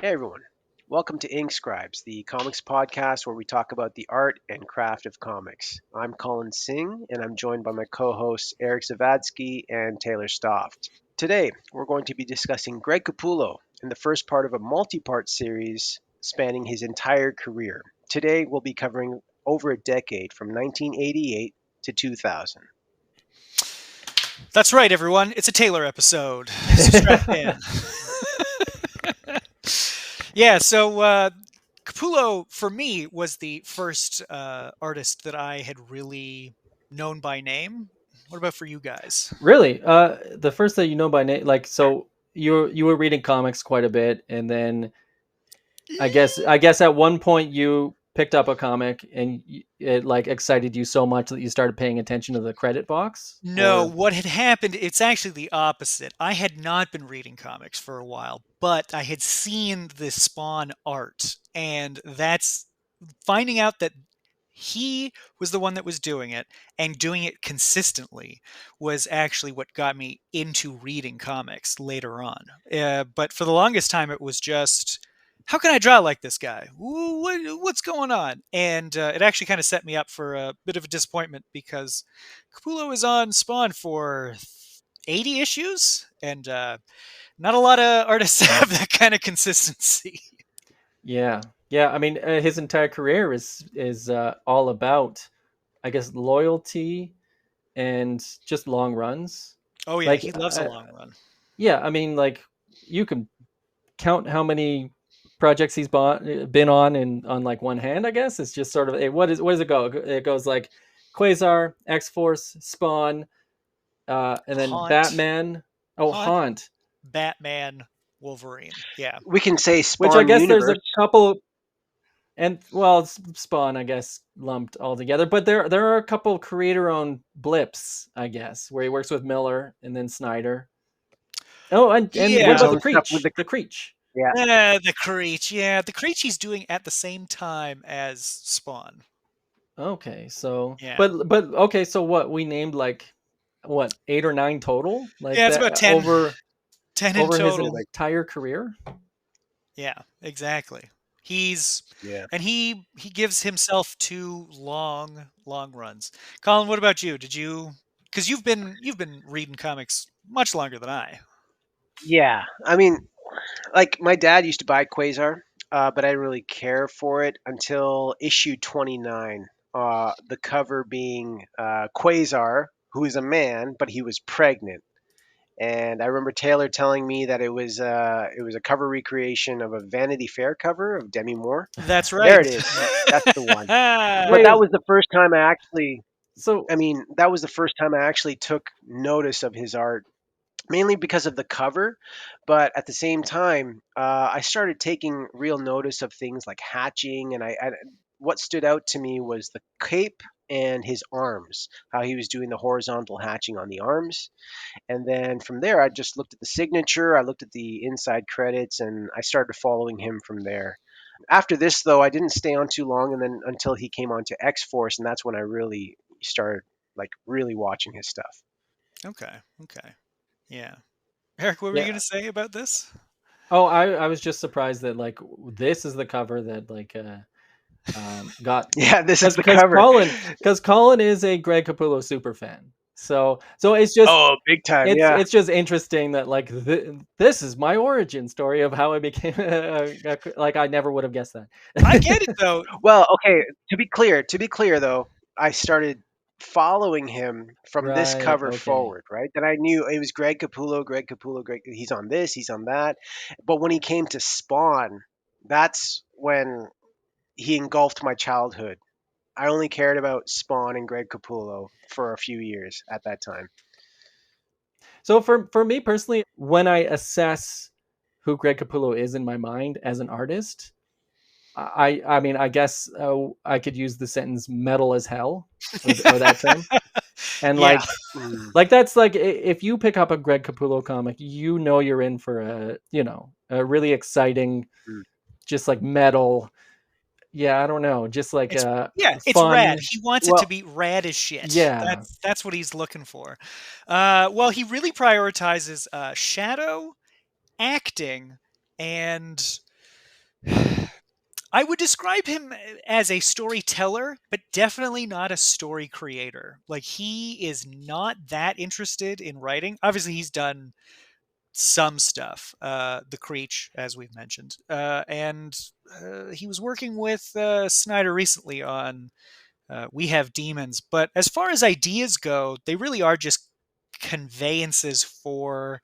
Hey everyone, welcome to Ink Scribes, the comics podcast where we talk about the art and craft of comics. I'm Colin Singh, and I'm joined by my co-hosts Eric Zawadzki and Taylor Stauft. Today, we're going to be discussing Greg Capullo in the first part of a multi-part series spanning his entire career. Today, we'll be covering over a decade from 1988 to 2000. That's right, everyone. It's a Taylor episode. So strap in. So Capullo, for me, was the first artist that I had really known by name. What about for you guys? Really? The first that you know by name, like, so you were reading comics quite a bit, and then I guess at one point you picked up a comic and it like excited you so much that you started paying attention to the credit box, No, or what had happened, it's actually the opposite. I had not been reading comics for a while, but I had seen the Spawn art, and that's finding out that he was the one that was doing it and doing it consistently was actually what got me into reading comics later on. But for the longest time, it was just, how can I draw like this guy? What's going on? And it actually kind of set me up for a bit of a disappointment because Capullo is on Spawn for 80 issues, and not a lot of artists have that kind of consistency. yeah, yeah. I mean, his entire career is all about, I guess, loyalty and just long runs. Oh, yeah, Like, he loves a long run. yeah, I mean, like, you can count how many projects been on in on like one hand. I guess it's just sort of what does it go? It goes like Quasar, X Force, Spawn, and then Haunt, Batman. Oh, Haunt, Haunt, Batman, Wolverine. Yeah. We can say which I Spawn guess there's a Universe. couple, and well, it's Spawn, I guess, lumped all together. But there are a couple creator-owned blips, I guess, where he works with Miller and then Snyder. Oh, and He did what Yeah. his about the own stuff with Creech? The Creech. yeah. The Creech. Yeah, the Creech he's doing at the same time as Spawn. Okay, so Yeah. but okay, so what we named like what 8 or 9 total, like Yeah, it's that about 10, in over his total. Like entire career. Yeah, exactly. He's yeah. and he gives himself two long runs. Colin, what about you? Did you, because you've been reading comics much longer than I. Yeah, I mean, like my dad used to buy Quasar, but I didn't really care for it until issue 29. The cover being Quasar, who is a man, but he was pregnant. And I remember Taylor telling me that it was a cover recreation of a Vanity Fair cover of Demi Moore. That's There right. it is. That's the one. But Wait, that was the first time I actually. so I mean, that was the first time I actually took notice of his art mainly because of the cover, but at the same time, I started taking real notice of things like hatching, and what stood out to me was the cape and his arms, how he was doing the horizontal hatching on the arms, and then from there, I just looked at the signature, I looked at the inside credits, and I started following him from there. After this, though, I didn't stay on too long, and then until he came on to X Force, and that's when I really started like really watching his stuff. Okay. Okay. Yeah. Eric, what were you yeah. going to say about this? Oh, I was just surprised that like this is the cover that like got, Yeah, this is the because cover. Colin is a Greg Capullo super fan. So it's just Oh, big time. Yeah. it's just interesting that like this is my origin story of how I became like I never would have guessed I get it that. though. Well, okay, to be clear though, I started following him from this Right. cover Okay. forward, right? Then I knew it was Greg Capullo, he's on this, he's on that. But when he came to Spawn, that's when he engulfed my childhood. I only cared about Spawn and Greg Capullo for a few years at that time. So for me personally, when I assess who Greg Capullo is in my mind as an artist, I mean, I guess I could use the sentence "metal as hell" or that term, and Yeah. Mm. like that's like if you pick up a Greg Capullo comic, you know you're in for a really exciting, Mm. just like metal. Yeah, I don't know, just like It's yeah, it's rad. fun. He wants it to Well, be rad as shit. Yeah, That's what he's looking for. Well, he really prioritizes shadow acting and I would describe him as a storyteller, but definitely not a story creator. Like, he is not that interested in writing. Obviously, he's done some stuff, The Creech, as we've mentioned, and he was working with Snyder recently on We Have Demons. But as far as ideas go, they really are just conveyances for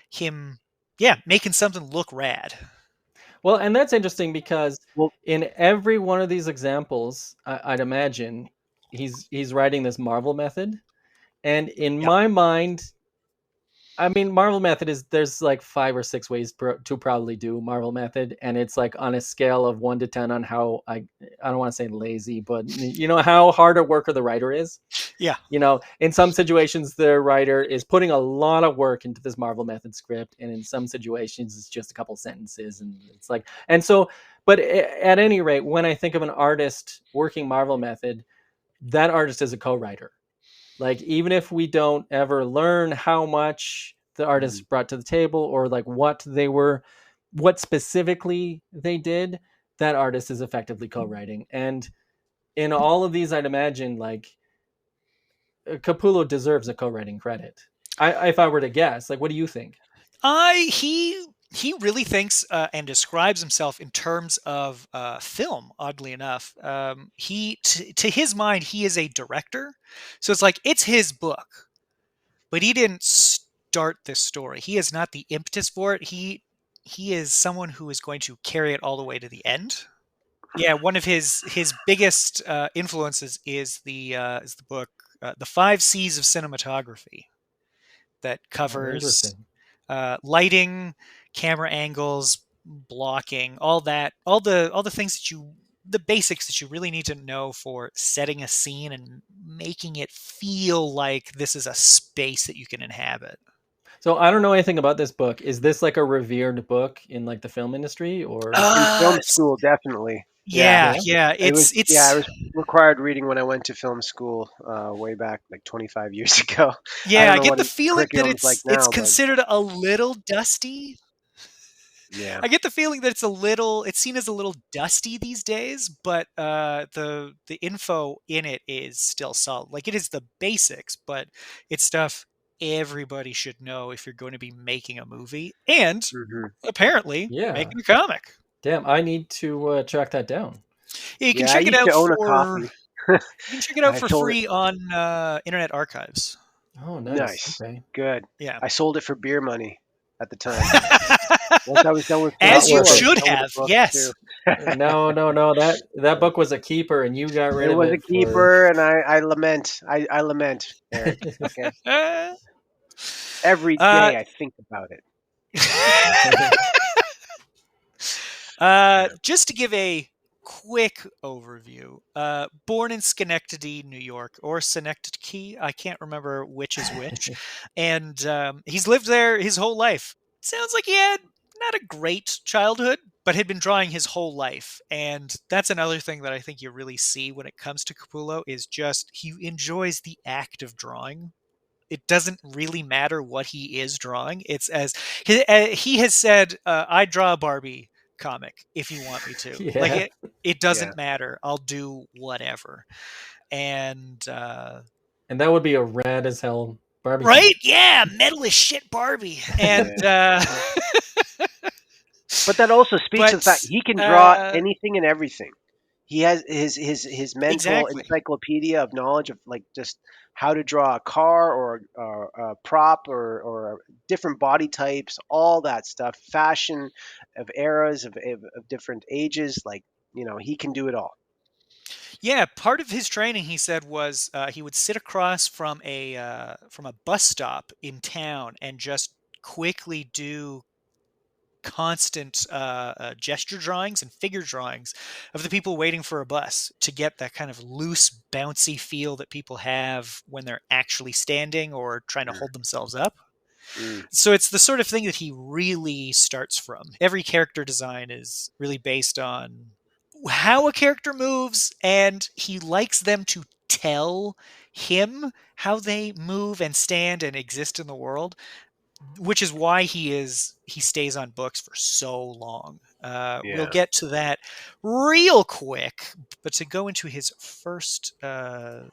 him, yeah, making something look rad. Well, and that's interesting because Well, in every one of these examples, I'd imagine he's writing this Marvel method, and in Yep. my mind, I mean, Marvel method is there's like 5 or 6 ways to probably do Marvel method, and it's like on a scale of 1 to 10 on how I don't want to say lazy, but how hard a worker the writer is. Yeah. In some situations, the writer is putting a lot of work into this Marvel method script, and in some situations, it's just a couple sentences, and it's like, and so, but at any rate, when I think of an artist working Marvel method, that artist is a co-writer. Like, even if we don't ever learn how much the mhm, artist brought to the table or like what specifically they did, that artist is effectively co-writing. And in all of these, I'd imagine like Capullo deserves a co-writing credit. If I were to guess, like, what do you think? He really thinks and describes himself in terms of film. Oddly enough, to his mind, he is a director, so it's like it's his book, but he didn't start this story. He is not the impetus for it. He is someone who is going to carry it all the way to the end. Yeah, one of his biggest influences is the book The Five C's of Cinematography, that Oh, covers interesting. lighting, camera angles, blocking, all that, all the things the basics that you really need to know for setting a scene and making it feel like this is a space that you can inhabit. So I don't know anything about this book. Is this like a revered book in like the film industry or? in film S- school, definitely. Yeah, yeah, Yeah. yeah, it it's was required reading when I went to film school way back like 25 years ago. I yeah. don't I know get what the a feeling that curriculum's like it's now, but considered a little dusty. yeah. I get the feeling that it's seen as a little dusty these days, but the info in it is still solid. Like, it is the basics, but it's stuff everybody should know if you're going to be making a movie and Hmm. apparently Yeah. making a comic. Damn, I need to track that down. Yeah, Yeah, I used to own a copy. you can check it out I for sold it. free on Internet Archives. Oh, nice. Nice, Okay. good. Yeah. I sold it for beer money at the time. Once I was done with film Not As you school, worth I it. was should done with the have. books too. Yes. No, no, no. That book was a keeper, and you got rid It of was a it for. keeper, and I lament. I lament, Eric. Okay, every uh, day I think about it. just to give a quick overview, born in Schenectady, New York, or Synecdoche, I can't remember which is which, and he's lived there his whole life. Sounds like he had not a great childhood, but had been drawing his whole life, and that's another thing that I think you really see when it comes to Capullo is just he enjoys the act of drawing. It doesn't really matter what he is drawing. It's as he has said, I draw a Barbie comic if you want me to. Like, Yeah. it Yeah. doesn't matter. I'll do whatever. And And that would be a rad as hell Barbie right, comic. yeah, metal as shit Barbie. And Yeah. But that also speaks to the fact but he can draw uh, anything and everything. He has his mental exactly. encyclopedia of knowledge of like just how to draw a car or a prop or different body types, all that stuff, fashion of eras of different ages. Like he can do it all. Yeah, part of his training, he said, was he would sit across from a bus stop in town and just quickly do constant gesture drawings and figure drawings of the people waiting for a bus to get that kind of loose, bouncy feel that people have when they're actually standing or trying to Mm, hold themselves up. mm, So it's the sort of thing that he really starts from. Every character design is really based on how a character moves, and he likes them to tell him how they move and stand and exist in the world, which is why he stays on books for so long. We'll Yeah. get to that real quick, but to go into his first,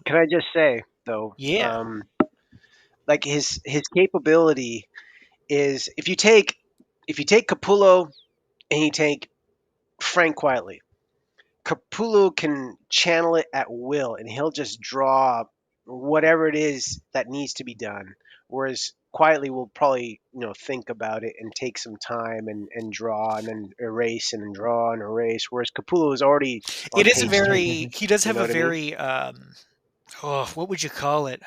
Can I just say though, yeah, like his capability is if you take Capullo and you take Frank Quietly, Capullo can channel it at will, and he'll just draw whatever it is that needs to be done. Whereas Quietly will probably think about it and take some time and draw and then erase and then draw and erase. Whereas Capullo is already it on is a page two. very. He does You have know a what I mean? very. Oh, what would you call it?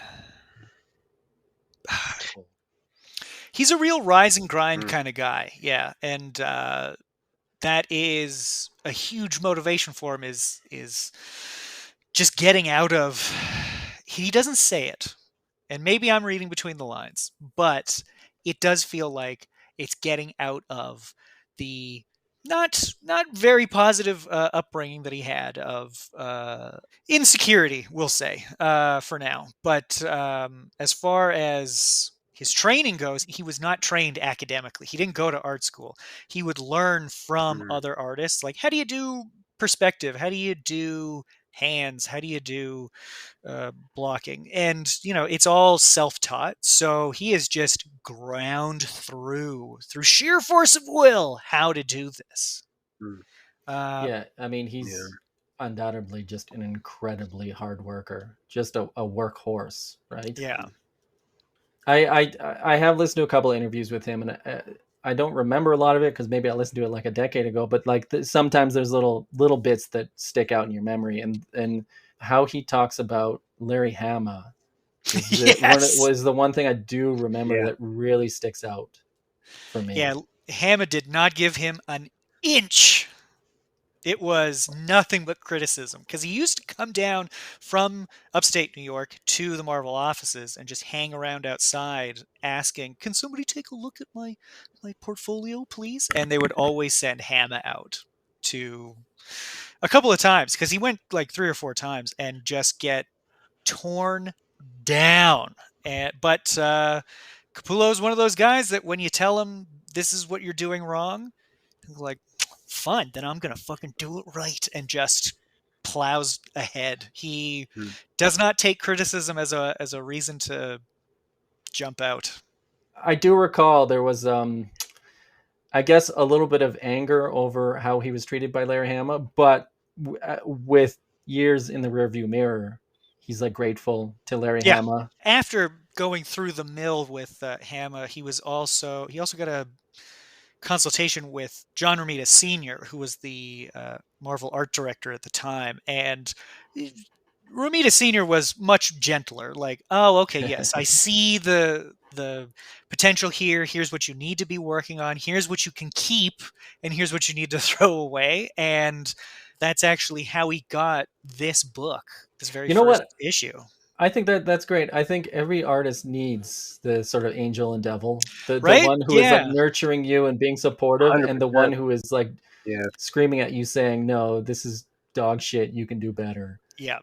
He's a real rise and grind Mm, kind of guy, yeah, and that is a huge motivation for him. Is just getting out of. He doesn't say it, and maybe I'm reading between the lines, but it does feel like it's getting out of the not very positive upbringing that he had of insecurity, we'll say, for now. But as far as his training goes, he was not trained academically. He didn't go to art school. He would learn from mm, other artists, like how do you do perspective? How do you do hands? How do you do blocking? And it's all self-taught. So he is just ground through sheer force of will how to do this. mm, Uh, Yeah, I mean, yeah. he's undoubtedly just an incredibly hard worker, just a workhorse, right? yeah, I have listened to a couple of interviews with him, and I don't remember a lot of it because maybe I listened to it like a decade ago. But like sometimes there's little bits that stick out in your memory, and how he talks about Larry Hama is yes, was the one thing I do remember Yeah. that really sticks out for yeah. me. Hama did not give him an inch. It was nothing but criticism because he used to come down from upstate New York to the Marvel offices and just hang around outside asking, "Can somebody take a look at my portfolio, please?" And they would always send Hama out to a couple of times because he went like 3 or 4 times and just get torn down. But Capullo is one of those guys that when you tell him this is what you're doing wrong, he's like, fun, then I'm gonna fucking do it right, and just plows ahead. He Mm, does not take criticism as a reason to jump out. I do recall there was I guess a little bit of anger over how he was treated by Larry Hama, but with years in the rearview mirror, he's like grateful to Larry Yeah. Hama. After going through the mill with Hama, he also got a consultation with John Romita Sr., who was the Marvel art director at the time, and Romita Sr. was much gentler. Like, oh, okay, yes, I see the potential here. Here's what you need to be working on. Here's what you can keep, and here's what you need to throw away. And that's actually how he got this book, this very You know first what? issue. I think that's great. I think every artist needs the sort of angel and devil, the Right? one who is like Yeah. nurturing you and being supportive, and the one 100%. who is like Yeah. screaming at you saying, "No, this is dog shit. You can do better." Yeah.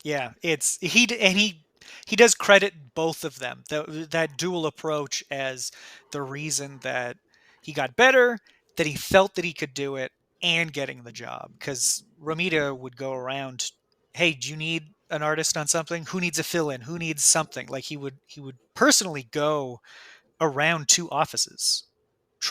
Yeah, it's and he does credit both of them. That dual approach as the reason that he got better, that he felt that he could do it, and getting the job. Because Romita would go around, hey, do you need an artist on something? Who needs a fill in? Who needs something? Like he would personally go around to offices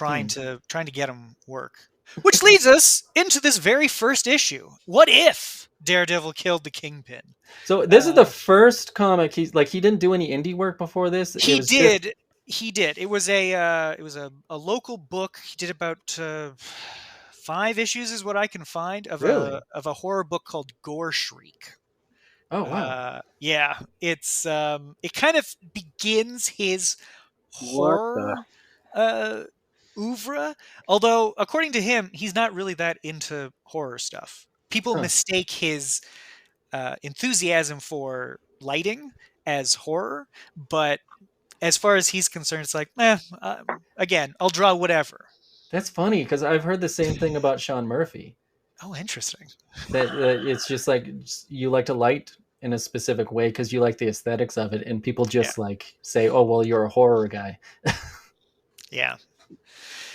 Hmm. trying to get him work. Which leads us into this very first issue. What if Daredevil killed the Kingpin? So this is the Uh, first comic he didn't do any indie work before this. It he was just did. He did. It was a local book. He did about 5 issues, is what I can find, really. of a horror book called Gore Shriek. Oh wow. Yeah, it kind of begins his What the? horror uh, oeuvre. Although, according to him, he's not really that into horror stuff. People Huh. mistake his enthusiasm for lighting as horror, but as far as he's concerned, it's like, again, I'll draw whatever. That's funny because I've heard the same thing about Sean Murphy. Oh, interesting. That it's just like you like to light in a specific way because you like the aesthetics of it, and people Yeah, just like say, "Oh, well, you're a horror guy." yeah.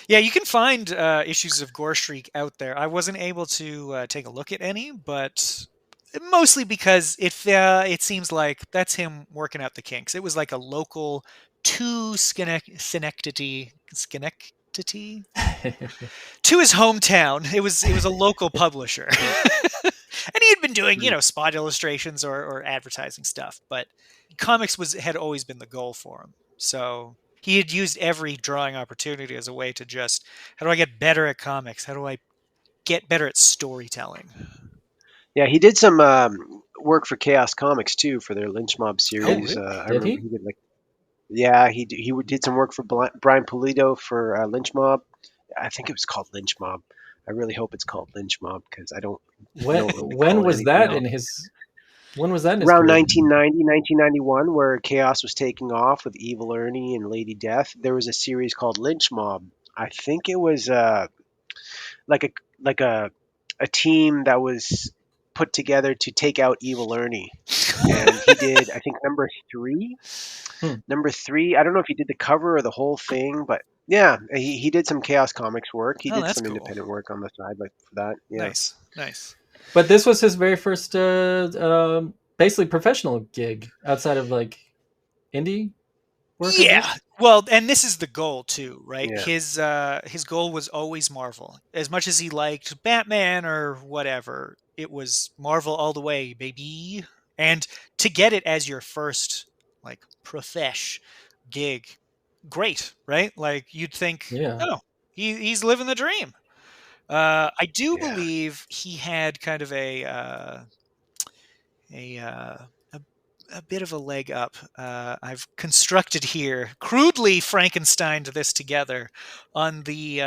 Yeah, you can find issues of Gore Streak out there. I wasn't able to take a look at any, but mostly because it seems like that's him working out the kinks. It was like a local to Schenectady to his hometown. It was a local publisher, and he had been doing Hmm. spot illustrations or advertising stuff, but comics had always been the goal for him. So he had used every drawing opportunity as a way to just, how do I get better at comics? How do I get better at storytelling? Yeah, he did some work for Chaos Comics too for their Lynch Mob Oh, series. really? I Did remember he? he did like yeah did some work for Brian Pulido for Lynch Mob. I think it was called Lynch Mob. I really hope it's called Lynch Mob because I When don't really when call it was anything that else. in his when was that in his Around career? 1990, 1991, where Chaos was taking off with Evil Ernie and Lady Death, there was a series called Lynch Mob. I think it was like a like a team that was put together to take out Evil Ernie, and he did I think Hmm. number three. I don't know if he did the cover or the whole thing, but yeah, he did some Chaos Comics work. He Oh, did that's some cool. independent work on the side, like for that. Yeah. Nice, nice. But this was his very first, basically professional gig outside of like indie work, I Yeah. guess. Well, and this is the goal too, right? Yeah. His goal was always Marvel. As much as he liked Batman or whatever, it was Marvel all the way, baby. And to get it as your first like profesh gig, great, right? Like you'd think, Yeah. oh, he's living the dream. I do Yeah. believe he had kind of a uh, a, a bit of a leg up. I've constructed here crudely Frankensteined this together. On the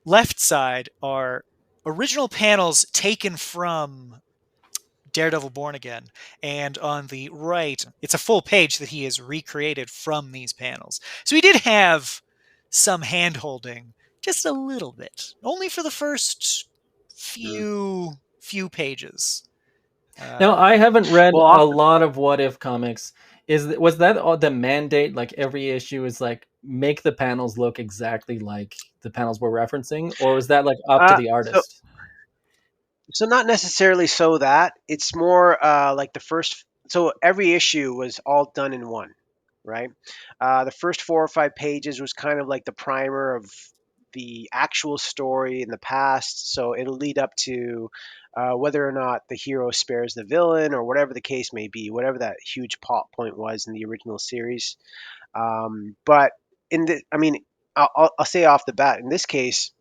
left side are original panels taken from Daredevil Born Again, and on the right, it's a full page that he has recreated from these panels. So he did have some hand holding, just a little bit, only for the first Mm. few pages. Now I haven't read Well, a often. lot of What If comics. Was that the mandate? Like every issue is like make the panels look exactly like the panels we're referencing, or was that like up to Uh, the so artist? So not necessarily so that it's more like the first. So every issue was all done in one, right? The first 4 or 5 pages was kind of like the primer of the actual story in the past. So it'll lead up to whether or not the hero spares the villain or whatever the case may be, whatever that huge plot point was in the original series. But I mean, I'll say off the bat, in this case,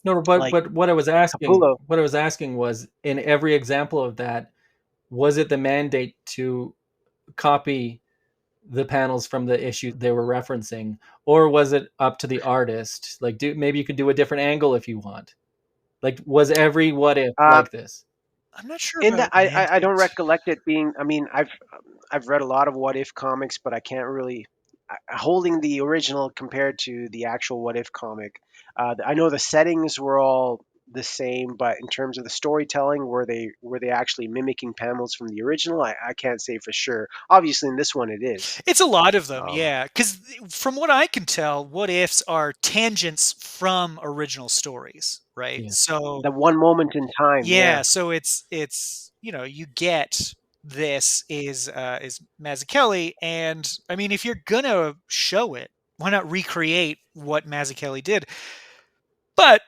No, but like Capullo. what I was asking was in every example of that, was it the mandate to copy the panels from the issue they were referencing, or was it up to the artist? Like, do maybe you could do a different angle if you want. Like, was every What If Uh, like this? I'm not sure in that about I don't mandate. recollect it being. I mean, I've read a lot of What If comics, but I can't really holding the original compared to the actual What If comic. I know the settings were all the same, but in terms of the storytelling, were they actually mimicking panels from the original? I can't say for sure. Obviously, in this one, it is. It's a lot of them, Um, yeah. Because from what I can tell, what ifs are tangents from original stories, right? Yeah. So the one moment in time, yeah. yeah, so it's you get this is Mazzucchelli, and I mean if you're gonna show it, why not recreate what Mazzucchelli did? But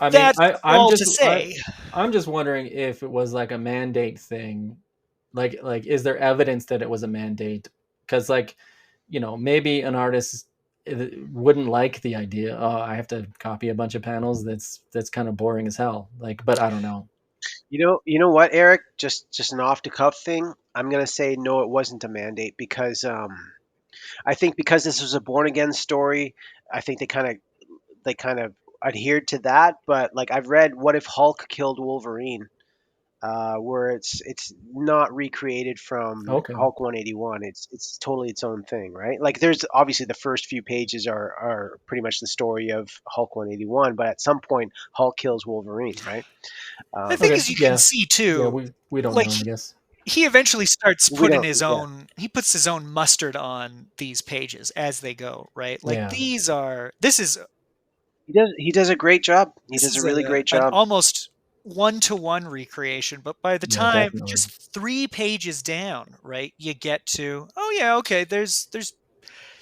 I mean, that's all to say. I'm just wondering if it was like a mandate thing. Like is there evidence that it was a mandate? Because like, maybe an artist wouldn't like the idea. Oh, I have to copy a bunch of panels. That's kind of boring as hell. Like, but I don't know. You know what, Eric? Just an off the cuff thing. I'm gonna say no, it wasn't a mandate because I think because this was a born again story, I think they kind of adhered to that. But like I've read What If Hulk Killed Wolverine, where it's not recreated from Okay. Hulk 181. It's totally its own thing, right? Like there's obviously the first few pages are pretty much the story of Hulk 181, but at some point Hulk kills Wolverine, right? I think Um, Okay. as you can Yeah. see Yeah. too, We don't like know. I guess. he eventually starts we putting don't, his yeah, own he puts his own mustard on these pages as they go, right? Like Yeah. this is He does a great job. He This does a is really great an job. almost one-to-one recreation, but by the Yeah, time definitely. just 3 pages down, right, you get to, oh yeah, okay, there's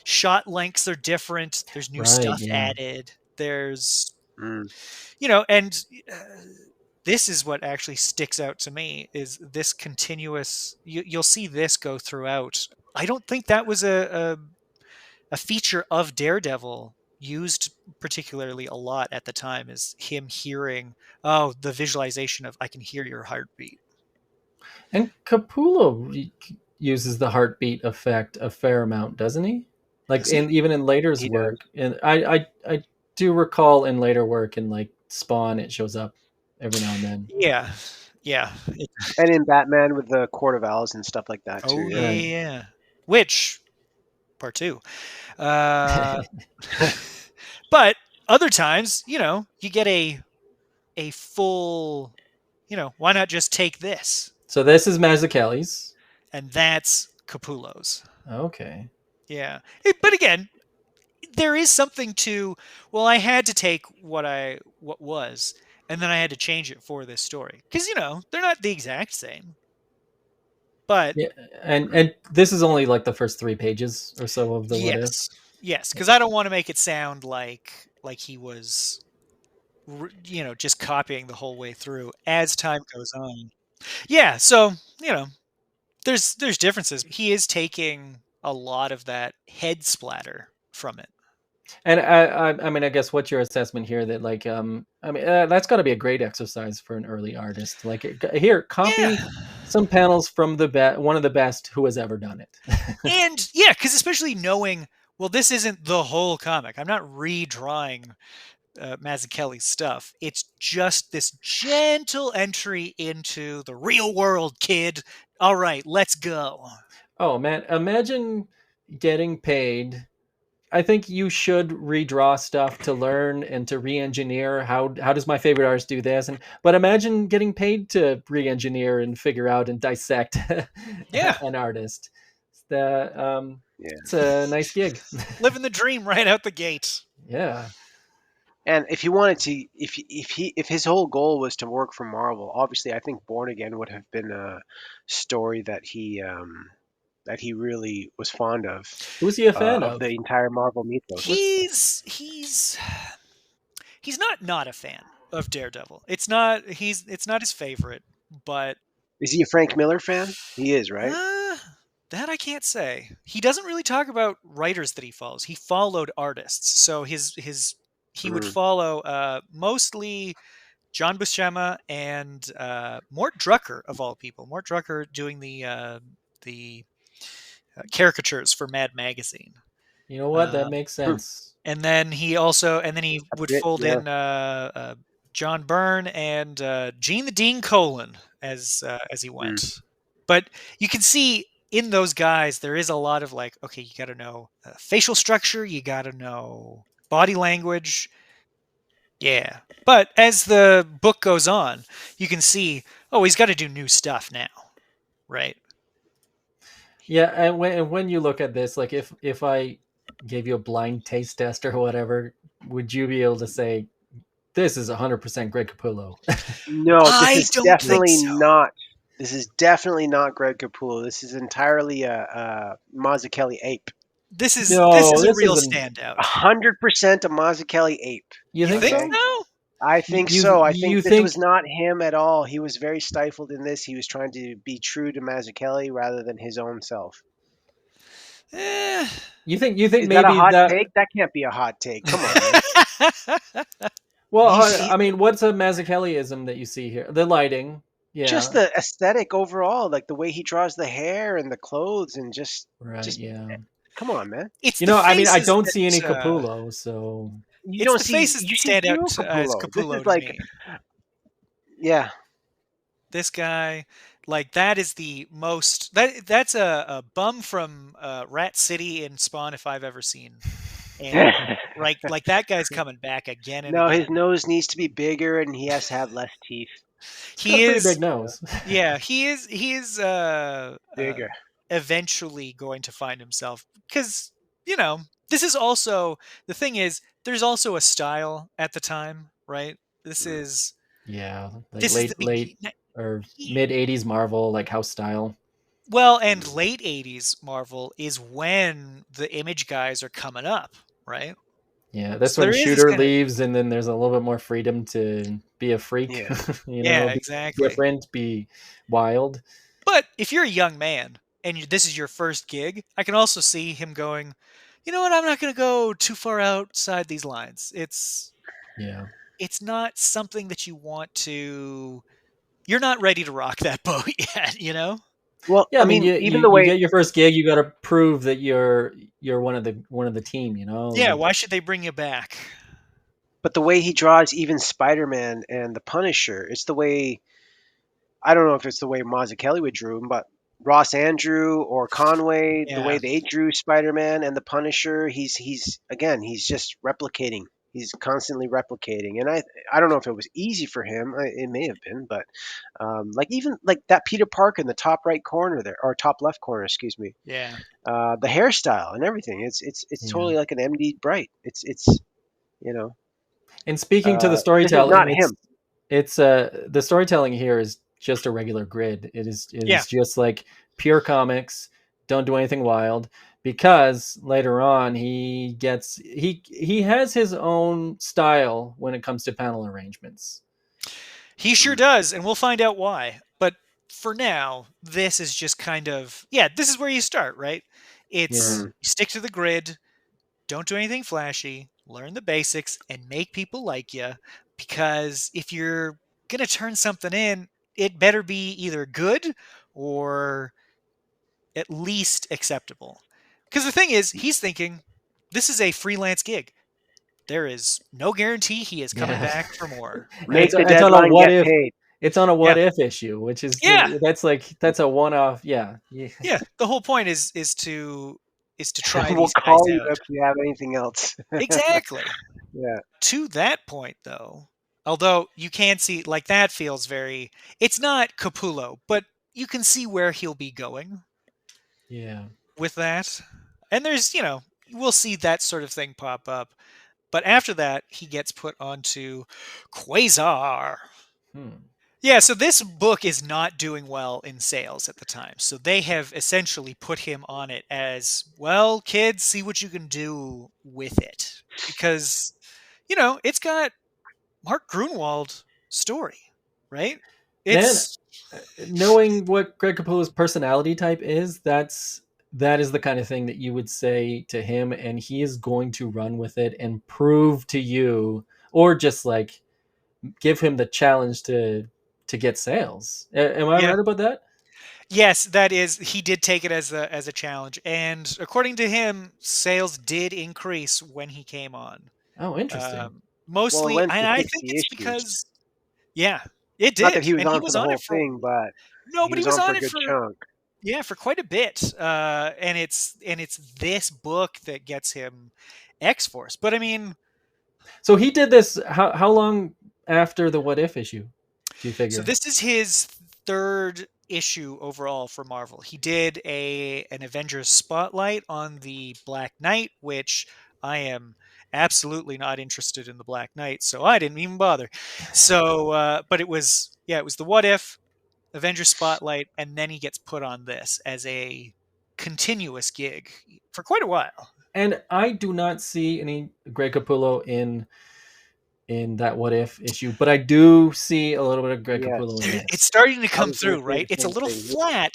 shot lengths are different, there's new Right, stuff yeah. added, there's, Mm. and this is what actually sticks out to me is this continuous. You'll see this go throughout. I don't think that was a feature of Daredevil used particularly a lot at the time. Is him hearing, oh, the visualization of I can hear your heartbeat. And Capullo uses the heartbeat effect a fair amount, doesn't he? Like Does he? in even in later's He does. work, and I do recall in later work in like Spawn, it shows up every now and then. Yeah, yeah. And in Batman with the Court of Owls and stuff like that too. Oh Yeah. Right. yeah. Which part two? Uh, but other times, you get a full, why not just take this? So this is Mazzucchelli's. And that's Capullo's. Okay. Yeah. But again, there is something to, well, I had to take what was, and then I had to change it for this story. Because, they're not the exact same. But Yeah, and this is only like the first 3 pages or so of the what if. yes. Yes, because I don't want to make it sound like he was just copying the whole way through as time goes on. Yeah, so, there's differences. He is taking a lot of that head splatter from it. And I mean, I guess what's your assessment here? That like, I mean, that's got to be a great exercise for an early artist. Like, here, Yeah. copy some panels from one of the best who has ever done it. And yeah, because especially knowing, well, this isn't the whole comic. I'm not redrawing Mazzucchelli's stuff. It's just this gentle entry into the real world, kid. All right, let's go. Oh man, imagine getting paid. I think you should redraw stuff to learn and to re-engineer how does my favorite artist do this, and but imagine getting paid to re-engineer and figure out and dissect Yeah, an artist. Yeah. It's a nice gig. living the dream right out the gate. Yeah. And if he wanted to, if his whole goal was to work for Marvel, obviously I think Born Again would have been a story that he really was fond Who's he a fan of of? the entire Marvel mythos. What's He's not a fan of Daredevil. It's not his favorite, but Is he a Frank Miller fan? He is, right? uh, that I can't say. He doesn't really talk about writers that he follows. He followed artists, so he would Mm. follow mostly John Buscema and Mort Drucker of all people. Mort Drucker doing the caricatures for Mad Magazine. You know what? That Um, makes Hmm. sense. and then he A would bit, fold yeah. in John Byrne and Gene the Dean Colan as he Mm. went. But you can see in those guys there is a lot of like, okay, you got to know facial structure, you got to know body language. Yeah. But as the book goes on, you can see, oh, he's got to do new stuff now, right? Yeah, and when you look at this, like if I gave you a blind taste test or whatever, would you be able to say this is 100% Greg Capullo? No, this I is don't think definitely so. not. This is definitely not Greg Capullo. This is entirely a Mazzucchelli ape. This is No, a this real isn't. standout. 100% a Mazzucchelli ape. You You think think Okay, so? so? I think You so. I you think this was think not him at all. He was very stifled in this. He was trying to be true to Mazzucchelli rather than his own self. Eh. you think Is that a maybe hot that? take? That can't be a hot take. Come on, man. Well, He's I mean, what's a Mazzucchelliism that you see here? The lighting, just yeah, the aesthetic overall, like the way he draws the hair and the clothes, and right, just yeah. come on, man. it's You the know, I mean, I faces don't see any that Capullo, so You it's don't the see faces you that see stand out zero as Capullo. This Capullo is to like, me. yeah, This guy, like that is the most that's a bum from Rat City in Spawn if I've ever seen anything. Right, like that guy's coming back again and no, his again. nose needs to be bigger, and he has to have less teeth. he's got He a pretty is, big nose. yeah, he is Bigger. eventually going to find himself because you know, this is also the thing is there's also a style at the time, right? This Mm. is Yeah, like this is the late beginning. or mid '80s Marvel, like house style. Well, and Mm. late 80s Marvel is when the Image guys are coming up, right? Yeah, that's So when there is this Shooter kind of leaves, and then there's a little bit more freedom to be a freak, Yeah. yeah, be exactly. different, be wild. But if you're a young man and this is your first gig, I can also see him going, you know what? I'm not going to go too far outside these lines. Yeah. It's not something that you want to. You're not ready to rock that boat yet, you know? Well, Yeah, I I mean, mean, you even the you way get your first gig, you got to prove that you're one of the team, Yeah. like Why should they bring you back? but the way he draws even Spider-Man and the Punisher, it's the way I don't know if it's the way Mazzucchelli would drew him, but Ross Andrew or Conway, the way Yeah. they drew Spider-Man and the Punisher, he's again, he's just replicating. He's constantly replicating, and I don't know if it was easy for him. It may have been, but like even like that Peter Parker in the top right corner there, or top left corner, excuse me, Yeah. the hairstyle and everything. It's yeah. totally like an MD Bright. It's you know And speaking to the this is storytelling, not him. it's the storytelling here is just a regular grid. It Yeah. is just like pure comics. Don't do anything wild because later on he has his own style when it comes to panel arrangements. He sure Mm, does, and we'll find out why. But for now, this is just kind of, yeah, this is where you start, right? It's Yeah. mm. stick to the grid, don't do anything flashy, learn the basics, and make people like you. Because if you're going to turn something in, it better be either good or at least acceptable. Because the thing is, he's thinking this is a freelance gig. There is no guarantee he is coming Yeah. back for more, And right? Make the it's on a deadline, what get if paid. it's on a Yeah. what if issue, which is Yeah. that's a one off. Yeah. Yeah. Yeah. The whole point is to try We'll these guys call you out. if we have anything else. Exactly. Yeah. To that point though, although you can see like that feels very it's not Capullo, but you can see where he'll be going Yeah. with that. And there's, we'll see that sort of thing pop up. But after that, he gets put onto Quasar. Hmm. Yeah, so this book is not doing well in sales at the time. So they have essentially put him on it as, well, kids, see what you can do with it. Because, it's got Mark Grunwald story, right? Man, It's knowing what Greg Capullo's personality type is, that is the kind of thing that you would say to him, and he is going to run with it and prove to you, or just like give him the challenge to get sales. Am I yeah. right about that? Yes, that is he did take it as a challenge. And according to him, sales did increase when he came on. Oh, interesting. Well, it Mostly went and to I think 60 it's issues. because yeah, it Not that did. he was And he on for was the on whole it for thing, but no, he but he was was on for on a it good for chunk. yeah, for quite a bit. And it's this book that gets him X-Force. But I mean, So he did this. How long after the What If issue? Do you so figure? this is his third issue overall for Marvel. He did an Avengers spotlight on the Black Knight, which I am absolutely not interested in the Black Knight, so I didn't even bother. So, but it was the What If Avengers spotlight, and then he gets put on this as a continuous gig for quite a while. And I do not see any Greg Capullo in that What If issue, but I do see a little bit of Greg Capullo in Yes, It's this. starting to I come was going through, to say right? the It's a same little thing. flat,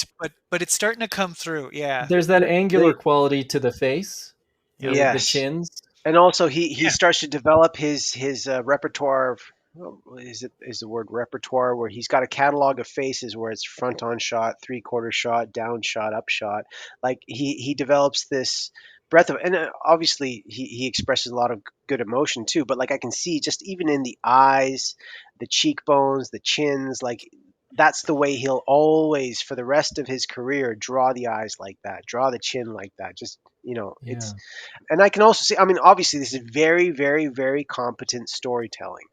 but it's starting to come through. Yeah. There's that angular They, quality to the face, Yep. the yes, chins. and also he Yeah. starts to develop his repertoire of well, is the word repertoire where he's got a catalog of faces where it's front on shot, 3/4 shot, down shot, up shot. Like he develops this breadth of, and obviously he expresses a lot of good emotion too. But like I can see just even in the eyes, the cheekbones, the chins, like that's the way he'll always for the rest of his career draw the eyes like that, draw the chin like that. Just it's Yeah, and I can also see. I mean, obviously, this is very, very, very competent storytelling.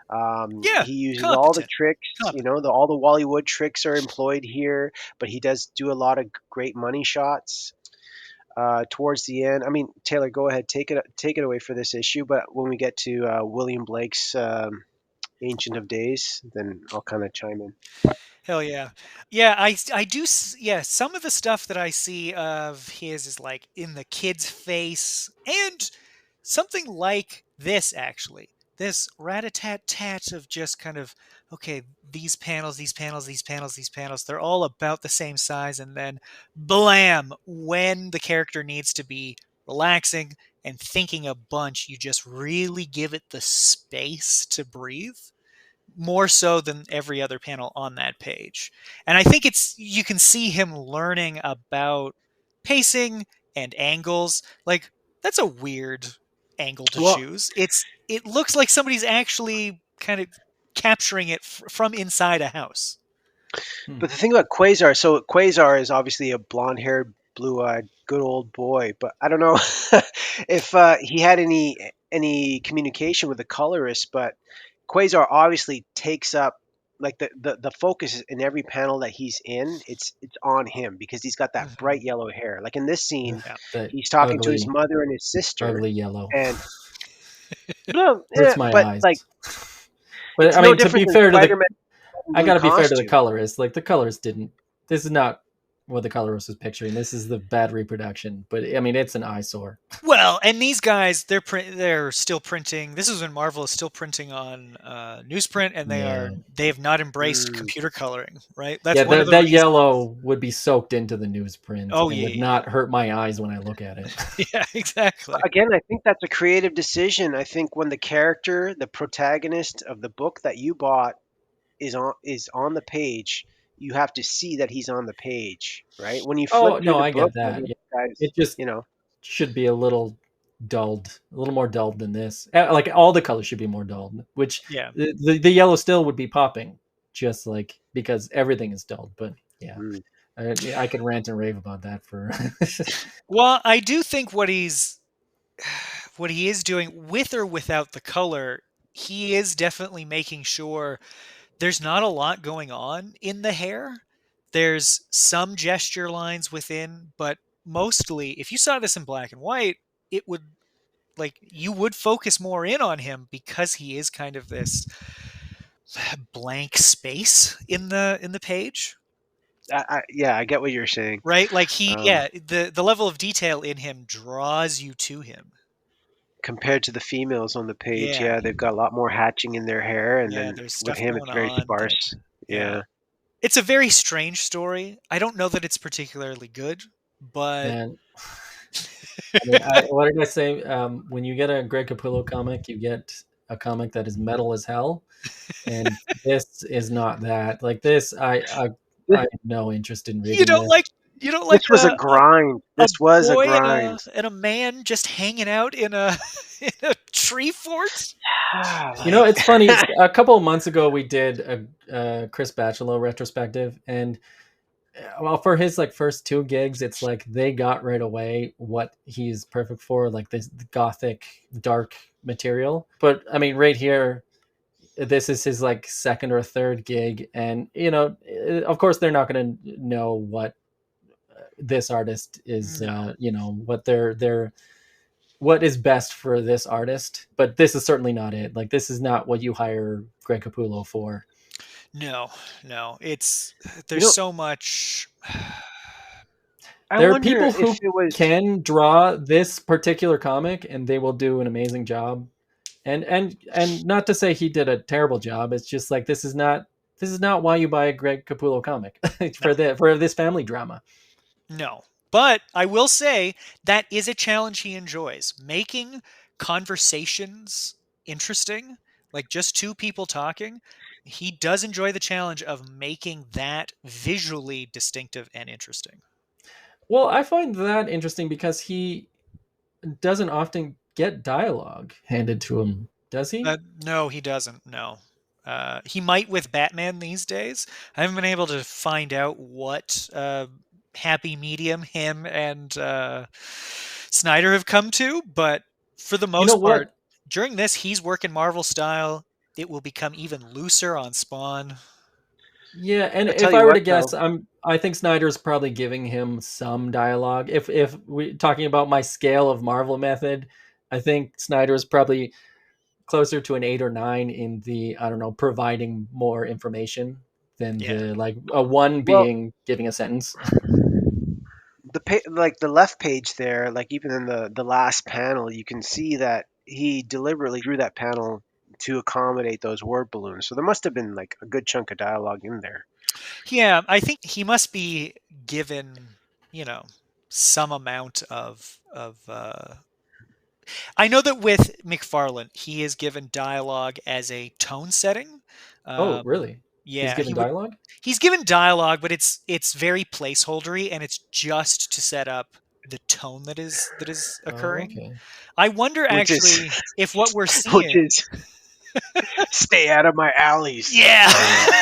Yeah. He uses all the Competent. tricks. Competent. All the Bollywood tricks are employed here, but he does do a lot of great money shots. towards the end. I mean, Taylor, go ahead, take it away for this issue. But when we get to William Blake's Ancient of Days, then I'll kind of chime in. Hell yeah. Yeah, I do yeah, some of the stuff that I see of his is like in the kid's face and something like this actually. This rat-a-tat-tat of just kind of okay, these panels, these panels, these panels, these panels, they're all about the same size and then blam, when the character needs to be relaxing and thinking a bunch, you just really give it the space to breathe more so than every other panel on that page. And I think it's you can see him learning about pacing and angles. Like that's a weird angle to Well, choose. It looks like somebody's actually kind of capturing it from inside a house. Hmm. but the thing about Quasar, so Quasar is obviously a blonde-haired, blue-eyed, good old boy. But I don't know if he had any communication with the colorist. But Quasar obviously takes up like the focus in every panel that he's in. It's on him because he's got that bright Hmm. yellow hair. Like in this scene, Yeah. The he's talking to his ugly, mother and his sister, ugly yellow. and well, Hurts my but eyes. like But it's I no mean, to different be than fair to the, Spider-Man in I blue got to be fair to the costume. colorist. Like the colorist didn't. This is not what the colorist was picturing. This is the bad reproduction. But I mean, it's an eyesore. Well, and these guys, they're still printing. This is when Marvel is still printing on newsprint, and Yeah, they have not embraced Mm. computer coloring. Right, that's yeah. one of That the that reasons. yellow would be soaked into the newsprint Oh and yeah, would yeah, not hurt my eyes when I look at it. yeah, yeah, exactly. Again, I think that's a creative decision. I think when the character, the protagonist of the book that you bought is on the page, you have to see that he's on the page, right? When you flip Oh through no, the I book, get and that. this Yeah. guy's, It just you know, should be a little dulled, a little more dulled than this. Like all the colors should be more dulled, which Yeah. the yellow still would be popping, just like because everything is dulled. But yeah, mm. I could rant and rave about that for. Well, I do think what he is doing with or without the color, he is definitely making sure there's not a lot going on in the hair. There's some gesture lines within, but mostly, if you saw this in black and white, it would like you would focus more in on him because he is kind of this blank space in the page, Yeah, I get what you're saying. right? Like he, Um, yeah, the level of detail in him draws you to him. Compared to the females on the page, Yeah, yeah, they've got a lot more hatching in their hair, and yeah. then There's with stuff him, going it's very on that, sparse. yeah. Yeah. It's a very strange story. I don't know that it's particularly good, but Man, I mean, what did I say? When you get a Greg Capullo comic, you get a comic that is metal as hell, and this is not that. Like this, This I have no interest in you reading don't this. like you don't this like was a grind. a This was a boy grind. and a man just hanging out in a in a tree fort. You know, Like, it's funny. A couple of months ago, we did a Chris Bachalo retrospective, and well, for his like first two gigs, it's like they got right away what he's perfect for, like this gothic dark material. But I mean, right here, this is his like second or third gig, and you know, of course, they're not going to know what this artist is. No, You know what they're what is best for this artist, but this is certainly not it. Like this is not what you hire Greg Capullo for. no, no. It's you there's know, so much. I There are wonder people if who it was. can draw this particular comic and they will do an amazing job. And not to say he did a terrible job. It's just like this is not why you buy a Greg Capullo comic No, for this family drama. no. But I will say that is a challenge he enjoys. Making conversations interesting, like just two people talking. He does enjoy the challenge of making that visually distinctive and interesting. Well, I find that interesting because he doesn't often get dialogue handed to him, does he? No, he doesn't. No. He might with Batman these days. I haven't been able to find out what happy medium him and Snyder have come to, but for the You know most part, what? during this, he's working Marvel style. It will become even looser on Spawn. Yeah, and I tell if you I were to what, guess, though. I think Snyder's probably giving him some dialogue. If we talking about my scale of Marvel method, I think Snyder's probably closer to an 8 or 9 in the, I don't know, providing more information than Yeah. the like a 1 Well, being giving a sentence. like the left page there, like even in the last panel, you can see that he deliberately drew that panel to accommodate those word balloons. So there must have been like a good chunk of dialogue in there. Yeah, I think he must be given, you know, some amount of I know that with McFarlane, he is given dialogue as a tone setting. Oh, Um, really? He's yeah, given dialogue? he's given dialogue, but it's very placeholdery, and it's just to set up the tone that is Oh, occurring. okay. I wonder Which is actually if what we're which seeing. is stay out of my alleys. Yeah.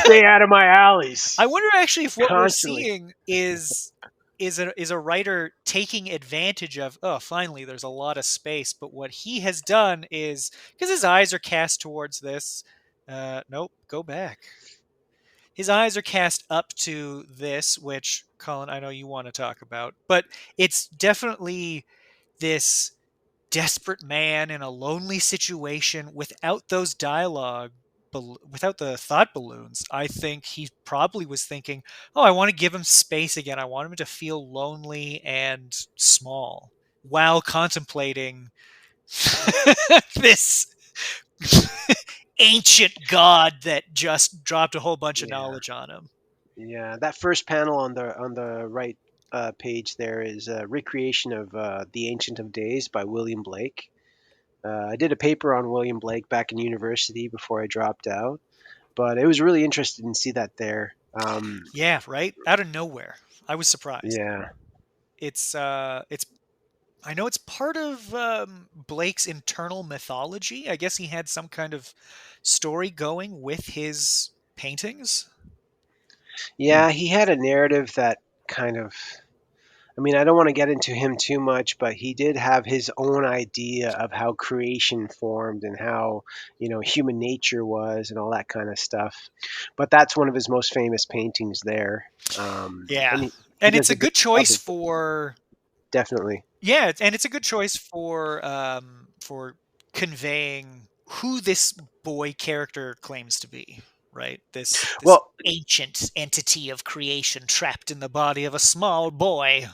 Stay out of my I alleys. wonder actually if what we're Constantly. seeing is a writer taking advantage of, oh, finally there's a lot of space, but what he has done is, because his eyes are cast towards this, nope, go back. His eyes are cast up to this, which, Colin, I know you want to talk about, but it's definitely this desperate man in a lonely situation without those dialogue, without the thought balloons. I think he probably was thinking, oh, I want to give him space again. I want him to feel lonely and small while contemplating this ancient god that just dropped a whole bunch of Yeah, knowledge on him. yeah. That first panel on the right page there is a recreation of The Ancient of Days by William Blake. I did a paper on William Blake back in university before I dropped out, but it was really interesting to see that there. Yeah, right? Out of nowhere. I was surprised. Yeah, It's I know it's part of Blake's internal mythology. I guess he had some kind of story going with his paintings. Hmm. yeah. He had a narrative that kind of. I mean, I don't want to get into him too much, but he did have his own idea of how creation formed and how, human nature was and all that kind of stuff. But that's one of his most famous paintings there. Yeah. And he And it's does a a good good job choice of it, for definitely. yeah, and it's a good choice for conveying who this boy character claims to be, right? This Well, ancient entity of creation trapped in the body of a small boy.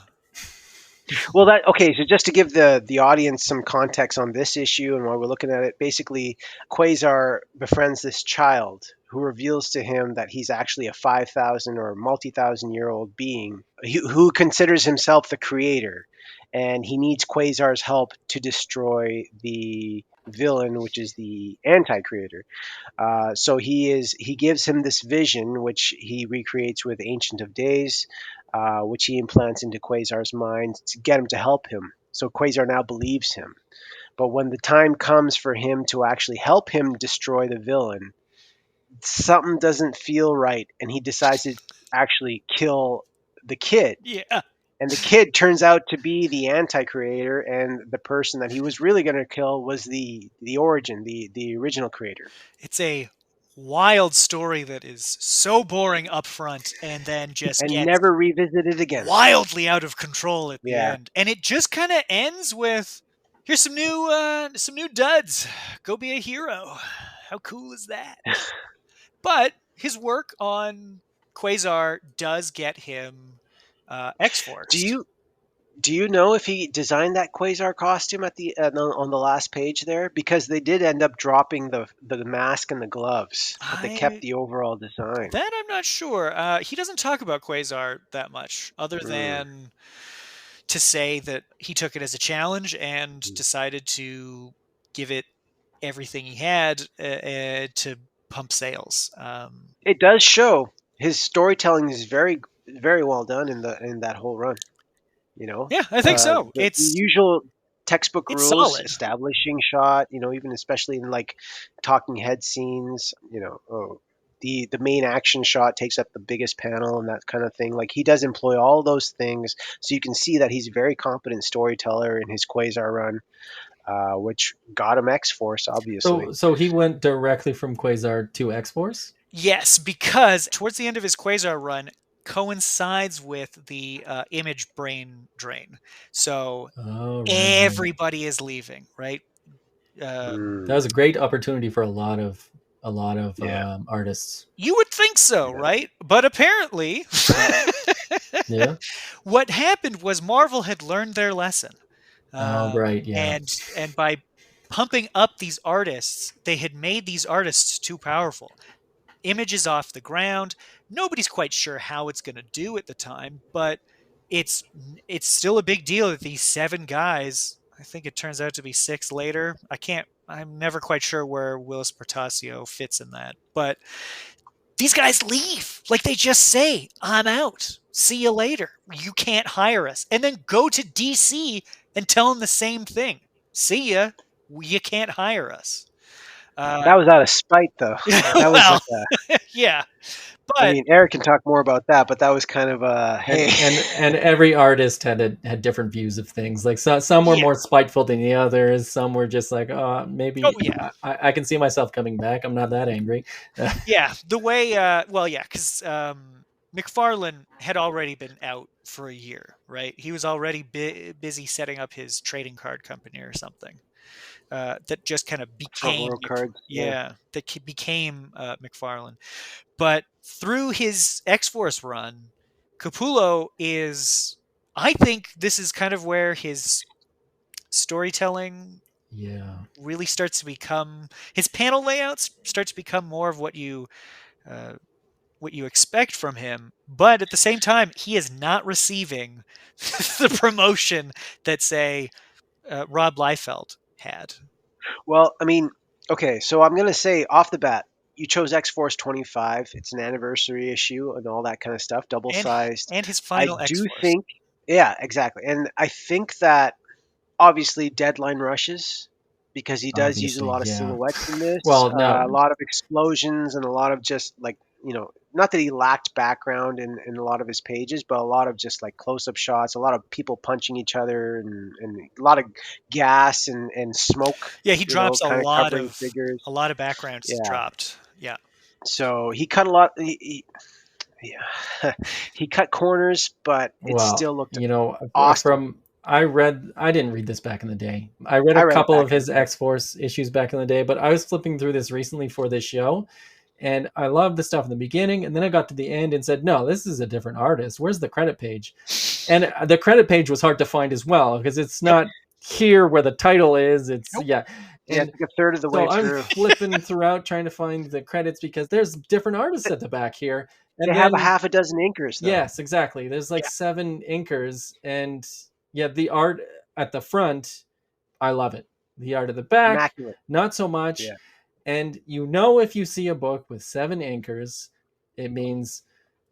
That okay. So just to give the audience some context on this issue and why we're looking at it, basically, Quasar befriends this child who reveals to him that he's actually a 5,000 or multi-thousand-year-old being who considers himself the creator, and he needs Quasar's help to destroy the villain, which is the anti-creator. So he gives him this vision, which he recreates with Ancient of Days, which he implants into Quasar's mind to get him to help him. So Quasar now believes him. But when the time comes for him to actually help him destroy the villain, something doesn't feel right, and he decides to actually kill the kid. Yeah. And the kid turns out to be the anti-creator, and the person that he was really going to kill was the origin, the original creator, It's a wild story that is so boring up front and then just and gets never revisited again. wildly out of control at the Yeah. end. And it just kind of ends with, here's some new duds. Go be a hero. How cool is that? But his work on Quasar does get him Do X-Forced. you do you know if he designed that Quasar costume at the on the last page there? Because they did end up dropping the mask and the gloves, but they kept I the overall design. That I'm not sure. He doesn't talk about Quasar that much, other Mm. than to say that he took it as a challenge and decided to give it everything he had to pump sales. It does show his storytelling is very very well done in that whole run. You know, Yeah, I think so. the usual textbook It's rules, solid. establishing shot, even especially in like talking head scenes, the main action shot takes up the biggest panel and that kind of thing. Like he does employ all those things, so you can see that he's a very competent storyteller in his Quasar run, which got him X Force, obviously. So he went directly from Quasar to X Force. Yes, because towards the end of his Quasar run coincides with the image brain drain. So Oh, right. everybody is leaving, right? Uh, That was a Mm, great opportunity for a lot of yeah, artists. you would think so, yeah. right? But apparently, Yeah. what happened was Marvel had learned their lesson, Oh, um, right. Yeah. and by pumping up these artists, they had made these artists too powerful. Images off the ground. Nobody's quite sure how it's going to do at the time, but it's it's still a big deal that these seven guys. I think it turns out to be six later. I can't. I'm never quite sure where Willis Portacio fits in that, but these guys leave. Like they just say, "I'm out. See you later. You can't hire us," and then go to DC and tell them the same thing. See ya. You can't hire us. Uh, That was out of spite, though. That was well, like a. yeah, I but mean, Eric can talk more about that, but that was kind of and hey. and every artist had different views of things. Like some were yeah. more spiteful than the others. Some were just like, oh, Oh maybe yeah. I can see myself coming back. I'm not that angry. Yeah. The way well yeah, cuz McFarlane had already been out for a year, right? He was already busy setting up his trading card company or something. That just kind of Front became row cards. Yeah. yeah, became McFarlane. But through his X-Force run, Capullo is I think this is kind of where his storytelling Yeah. really starts to become his panel layouts start to become more of uh, what you expect from him, but at the same time, he is not receiving the promotion that say Rob Liefeld had, Well, I mean, okay, so I'm gonna say off the bat, you chose X Force 25. It's an anniversary issue and all that kind of stuff, double and sized. and his I final X do Force. think, yeah, exactly, and I think that obviously deadline rushes because he does use a Obviously, lot of yeah. silhouettes in this, Well, now, a lot of explosions, and a lot of just like not that he lacked background in a lot of his pages, but a lot of just like close-up shots, a lot of people punching each other, and a lot of gas and smoke, Yeah, he drops kind of covering figures. a lot of backgrounds Yeah, dropped. Yeah, so he cut a lot. Yeah, he cut corners, but it well, still looked you know, awesome. from I didn't read this back in the day. I read a I read it couple back of in the his day. X Force issues back in the day, but I was flipping through this recently for this show, and I loved the stuff in the beginning, and then I got to the end and said, "No, this is a different artist. Where's the credit page?" And the credit page was hard to find as well because it's yep, not here where the title is. It's nope. yeah, Yeah, and it's like a third of the way so I'm through. flipping throughout trying to find the credits because there's different artists at the back here, They and have a then half a dozen inkers, though. yes, exactly. There's like Yeah, seven inkers, and yeah, the art at the front, I love it. The art at the back, Immaculate. not so much. Yeah. And you know, if you see a book with seven inkers, it means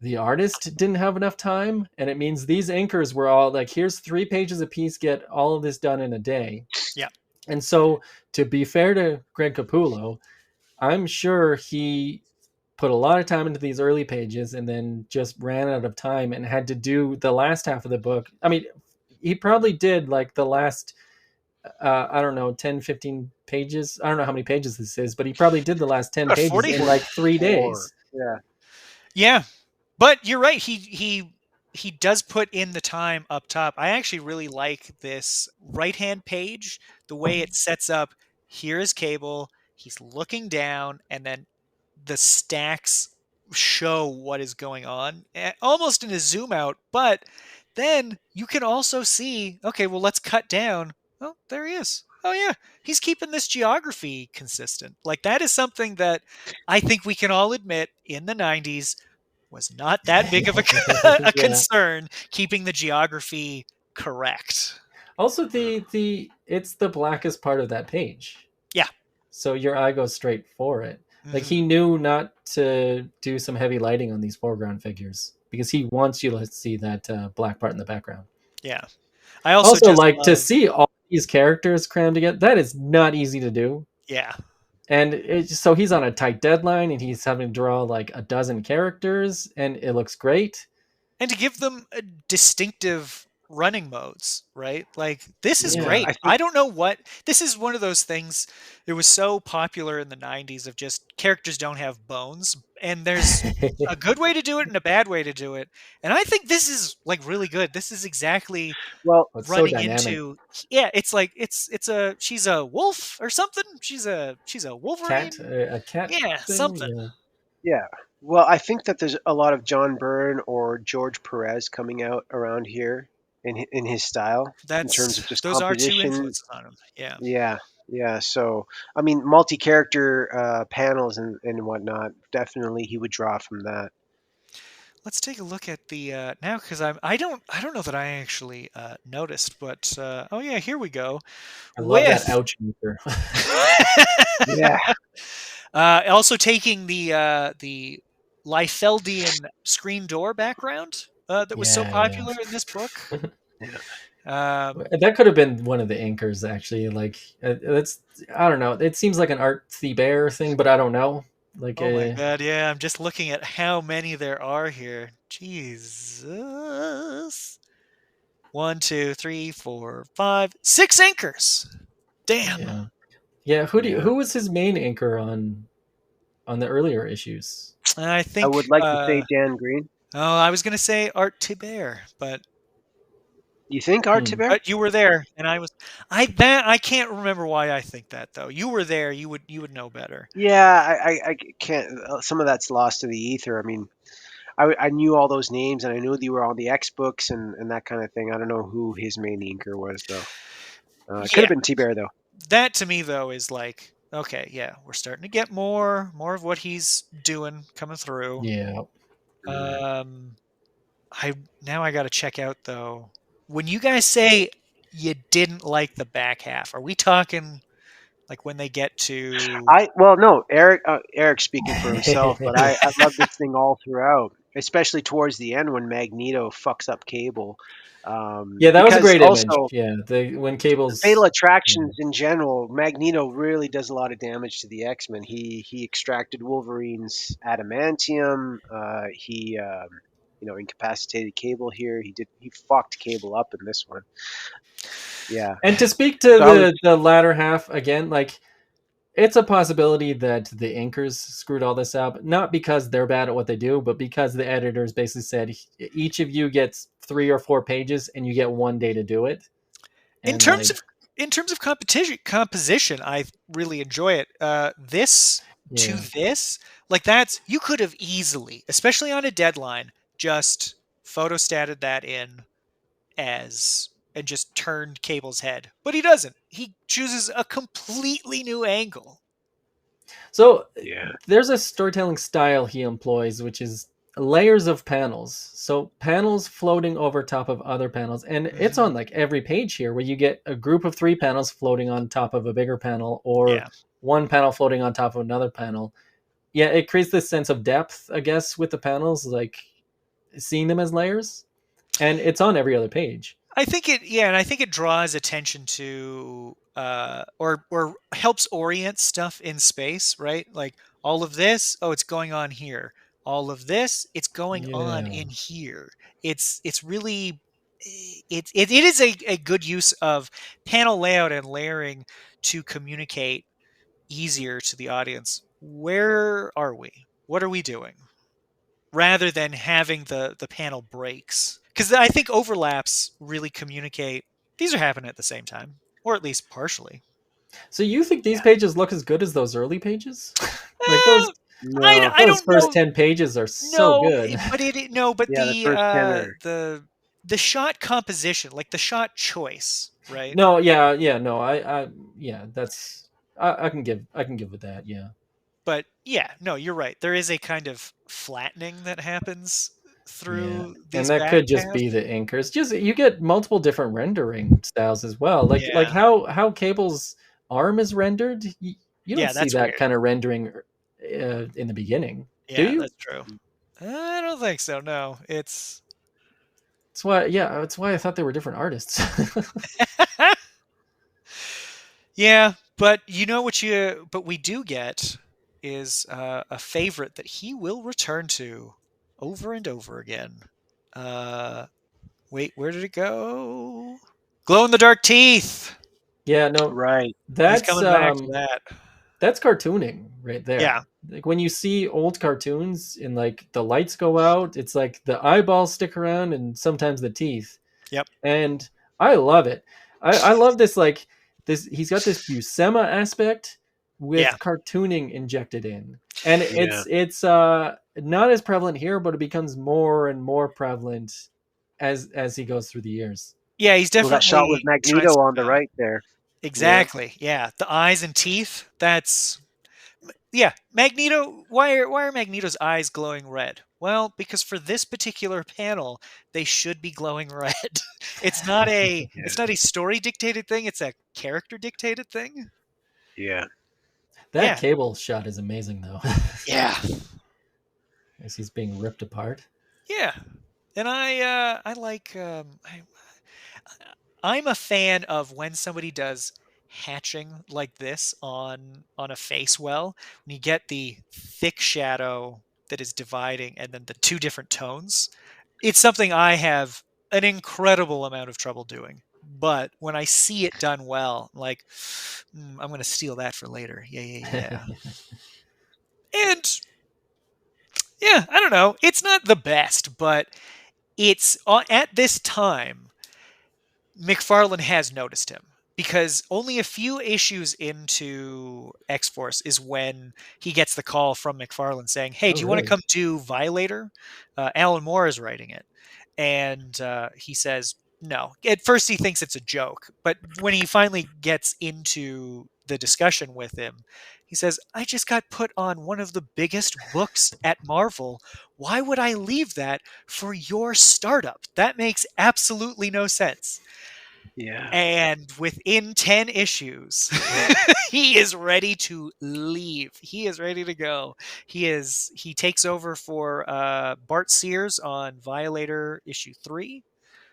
the artist didn't have enough time, and it means these inkers were all like, here's 3 pages a piece, get all of this done in a day. yeah. And so, to be fair to Greg Capullo, I'm sure he put a lot of time into these early pages and then just ran out of time and had to do the last half of the book. I mean, he probably did like the last I don't know, 10, 15 pages. I don't know how many pages this is, but he probably did the last 10 About pages 40. in like 3 44. days. Yeah. Yeah, but you're right. He does put in the time up top. I actually really like this right hand page, the way it sets up. Here is Cable. He's looking down, and then the stacks show what is going on, almost in a zoom out. But then you can also see. Okay, well, let's cut down. Oh, there he is. Oh yeah, he's keeping this geography consistent. Like that is something that I think we can all admit in the '90s was not that big of a, a Yeah. concern keeping the geography correct. Also the it's the blackest part of that page. Yeah. So your eye goes straight for it. Like Hmm. he knew not to do some heavy lighting on these foreground figures because he wants you to see that black part in the background. Yeah. I also Also, just like to love, see all these characters crammed together, that is not easy to do. yeah. And so he's on a tight deadline and he's having to draw like a dozen characters and it looks great. And to give them a distinctive running modes, right? Like this is Yeah. great. I I think don't know what this is one of those things. It was so popular in the 90s of just characters don't have bones, and there's a good way to do it and a bad way to do it. And I think this is like really good. This is exactly well, It's so running dynamic. into, yeah, it's like it's a she's a wolf or something. She's a Cat, Wolverine. a cat Yeah, thing. something. Yeah. yeah. Well, I think that there's a lot of John Byrne or George Perez coming out around here in his style in terms of just Those are two composition. influences on him. Yeah. Yeah, yeah. So, I mean, multi-character panels and whatnot. Definitely, he would draw from that. Let's take a look at the now because I don't know that I actually noticed, but oh yeah, here we go I love that with ouch meter. Yeah, also taking the Liefeldian screen door background that was so Yeah, yeah. popular in this book. yeah. Um, That could have been one of the anchors, actually. Like, that's, I don't know. It seems like an Art Bear thing, but I don't know. Like, oh my god, yeah, I'm just looking at how many there are here. Jesus. One, two, three, four, five, six anchors. Damn. yeah, yeah. Yeah. Who was his main anchor on the earlier issues? I I think. would like to say Dan Green. Oh, I was gonna say Art Thibert, You think Art Hmm. Thibert? but you were there, and I can't remember why I think that though. You were there. You would know better. Yeah, I can't. Some of that's lost to the ether. I mean, I knew all those names and I knew they were on the X books and that kind of thing. I don't know who his main inker was though. It could have Yeah, been T-Bear though. that to me though is like okay, yeah, we're starting to get more of what he's doing coming through. Yeah. Mm. Um, I got to check out though. When you guys say you didn't like the back half, are we talking like when they get to? Well, no, Eric's speaking for himself, but I love this thing all throughout, especially towards the end when Magneto fucks up Cable. Yeah, that was a Because great image. also Yeah, the when the Fatal Cable's. Yeah, Attractions in general, Magneto really does a lot of damage to the X-Men. He extracted Wolverine's adamantium. He incapacitated Cable here. He fucked Cable up in this one. Yeah. and to speak to So I was the latter half again, like it's a possibility that the anchors screwed all this up, not because they're bad at what they do, but because the editors basically said each of you gets 3 or 4 pages and you get one day to do it. in And terms like, of in terms of competition composition, I really enjoy it. This to yeah. this, like that's you could have easily, especially on a deadline, just photostated that in as and just turned Cable's head. But he doesn't. He chooses a completely new angle. So yeah. there's a storytelling style he employs, which is layers of panels. So panels floating over top of other panels. And it's Mhm. on like every page here where you get a group of 3 panels floating on top of a bigger panel or Yeah. one panel floating on top of another panel. Yeah, it creates this sense of depth, I guess, with the panels, like seeing them as layers. And it's on every other page. And I think it draws attention to or helps orient stuff in space, right? Like all of this, oh, it's going on here. All of this, it's going on Yeah. in here. It's really it is a good use of panel layout and layering to communicate easier to the audience. Where are we? What are we doing? Rather than having the panel breaks. Because I think overlaps really communicate these are happening at the same time, or at least partially. So you think these Yeah. pages look as good as those early pages? Like Uh, No. I those don't first know. 10 pages are so No, good. but Yeah, the first 10 are. the shot composition, like the shot choice, right? No, yeah, yeah, no, yeah, that's I can give with that, yeah. But yeah, no, you're right. There is a kind of flattening that happens Yeah. through And these that back could just be paths. the inkers. Just you get multiple different rendering styles as well. Like Yeah, how Cable's arm is rendered, you don't yeah, see that's that weird. kind of rendering in the beginning. Do Yeah, you? that's true. I don't think so. No, it's That's why I thought they were different artists. yeah, but you know what you but we do get is a favorite that he will return to over and over again. Uh, Wait, where did it go? Glow in the dark teeth. Yeah, no, Right. He's that's coming back to that. that's cartooning right Yeah. there. Like when you see old cartoons and like the lights go out, it's like the eyeballs stick around and sometimes the teeth. Yep. And I love it. I love this like this he's got this Buscema aspect Yeah. with cartooning injected in. And Yeah. it's not as prevalent here, but it becomes more and more prevalent as he goes through the years. Yeah, he's Well, that shot with definitely trying Magneto on something the out. right there. Yeah. Exactly. Yeah. The eyes and teeth. That's yeah. Magneto. Why are Magneto's eyes glowing red? Well, because for this particular panel, they should be glowing red. it's not a Yeah. it's not a story dictated thing. It's a character dictated thing. Yeah. That Yeah. cable shot is amazing though. Yeah. As he's being ripped apart. Yeah. And I like I'm a fan of when somebody does hatching like this on a face well, when you get the thick shadow that is dividing and then the two different tones. It's something I have an incredible amount of trouble doing. But when I see it done well, like I'm going to steal that for later. Yeah, yeah, yeah. And yeah, I don't know. It's not the best, but it's at this time McFarlane has noticed him because only a few issues into X Force is when he gets the call from McFarlane saying, "Hey, Oh do you want to really? come do Violator?" Alan Moore is writing it, and he says no. At first, he thinks it's a joke, but when he finally gets into the discussion with him, he says, "I just got put on one of the biggest books at Marvel. Why would I leave that for your startup? That makes absolutely no sense." Yeah. And within 10 issues, he is ready to leave. He is ready to go. He takes over for Bart Sears on Violator issue 3.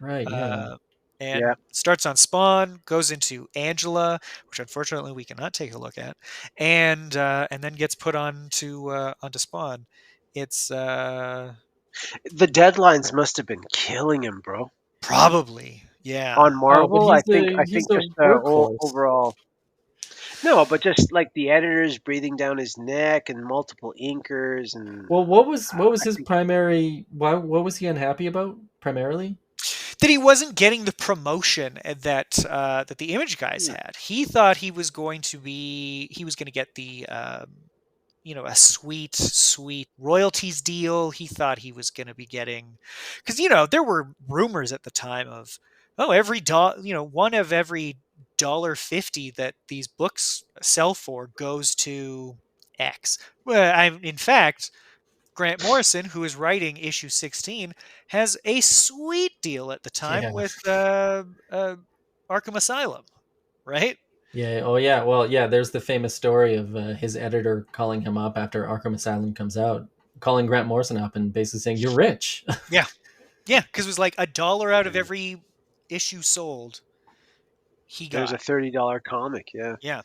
Right, yeah. Uh, Yeah. and starts on Spawn, goes into Angela, which unfortunately we cannot take a look at, and then gets put on to onto Spawn. It's The deadlines must have been killing him, bro. probably yeah. On Oh, but Marvel, he's I he's think the just workhorse. overall. No, but just like the editors breathing down his neck and multiple inkers and Well, what was I his think primary? Why what was he unhappy about primarily? That he wasn't getting the promotion that the image guys had. He thought he was going to get the a sweet royalties deal. He thought he was going to be getting because there were rumors at the time of every one of every $1.50 that these books sell for goes to X. Well, in fact, Grant Morrison, who is writing issue 16, has a sweet deal at the time Yeah. with Arkham Asylum, right? Yeah. Oh, yeah. Well, yeah. There's the famous story of his editor calling him up after Arkham Asylum comes out, calling Grant Morrison up and basically saying, "You're rich." Yeah, yeah, because it was like $1 out of yeah, every issue sold he there's a got. $30 comic. Yeah. Yeah,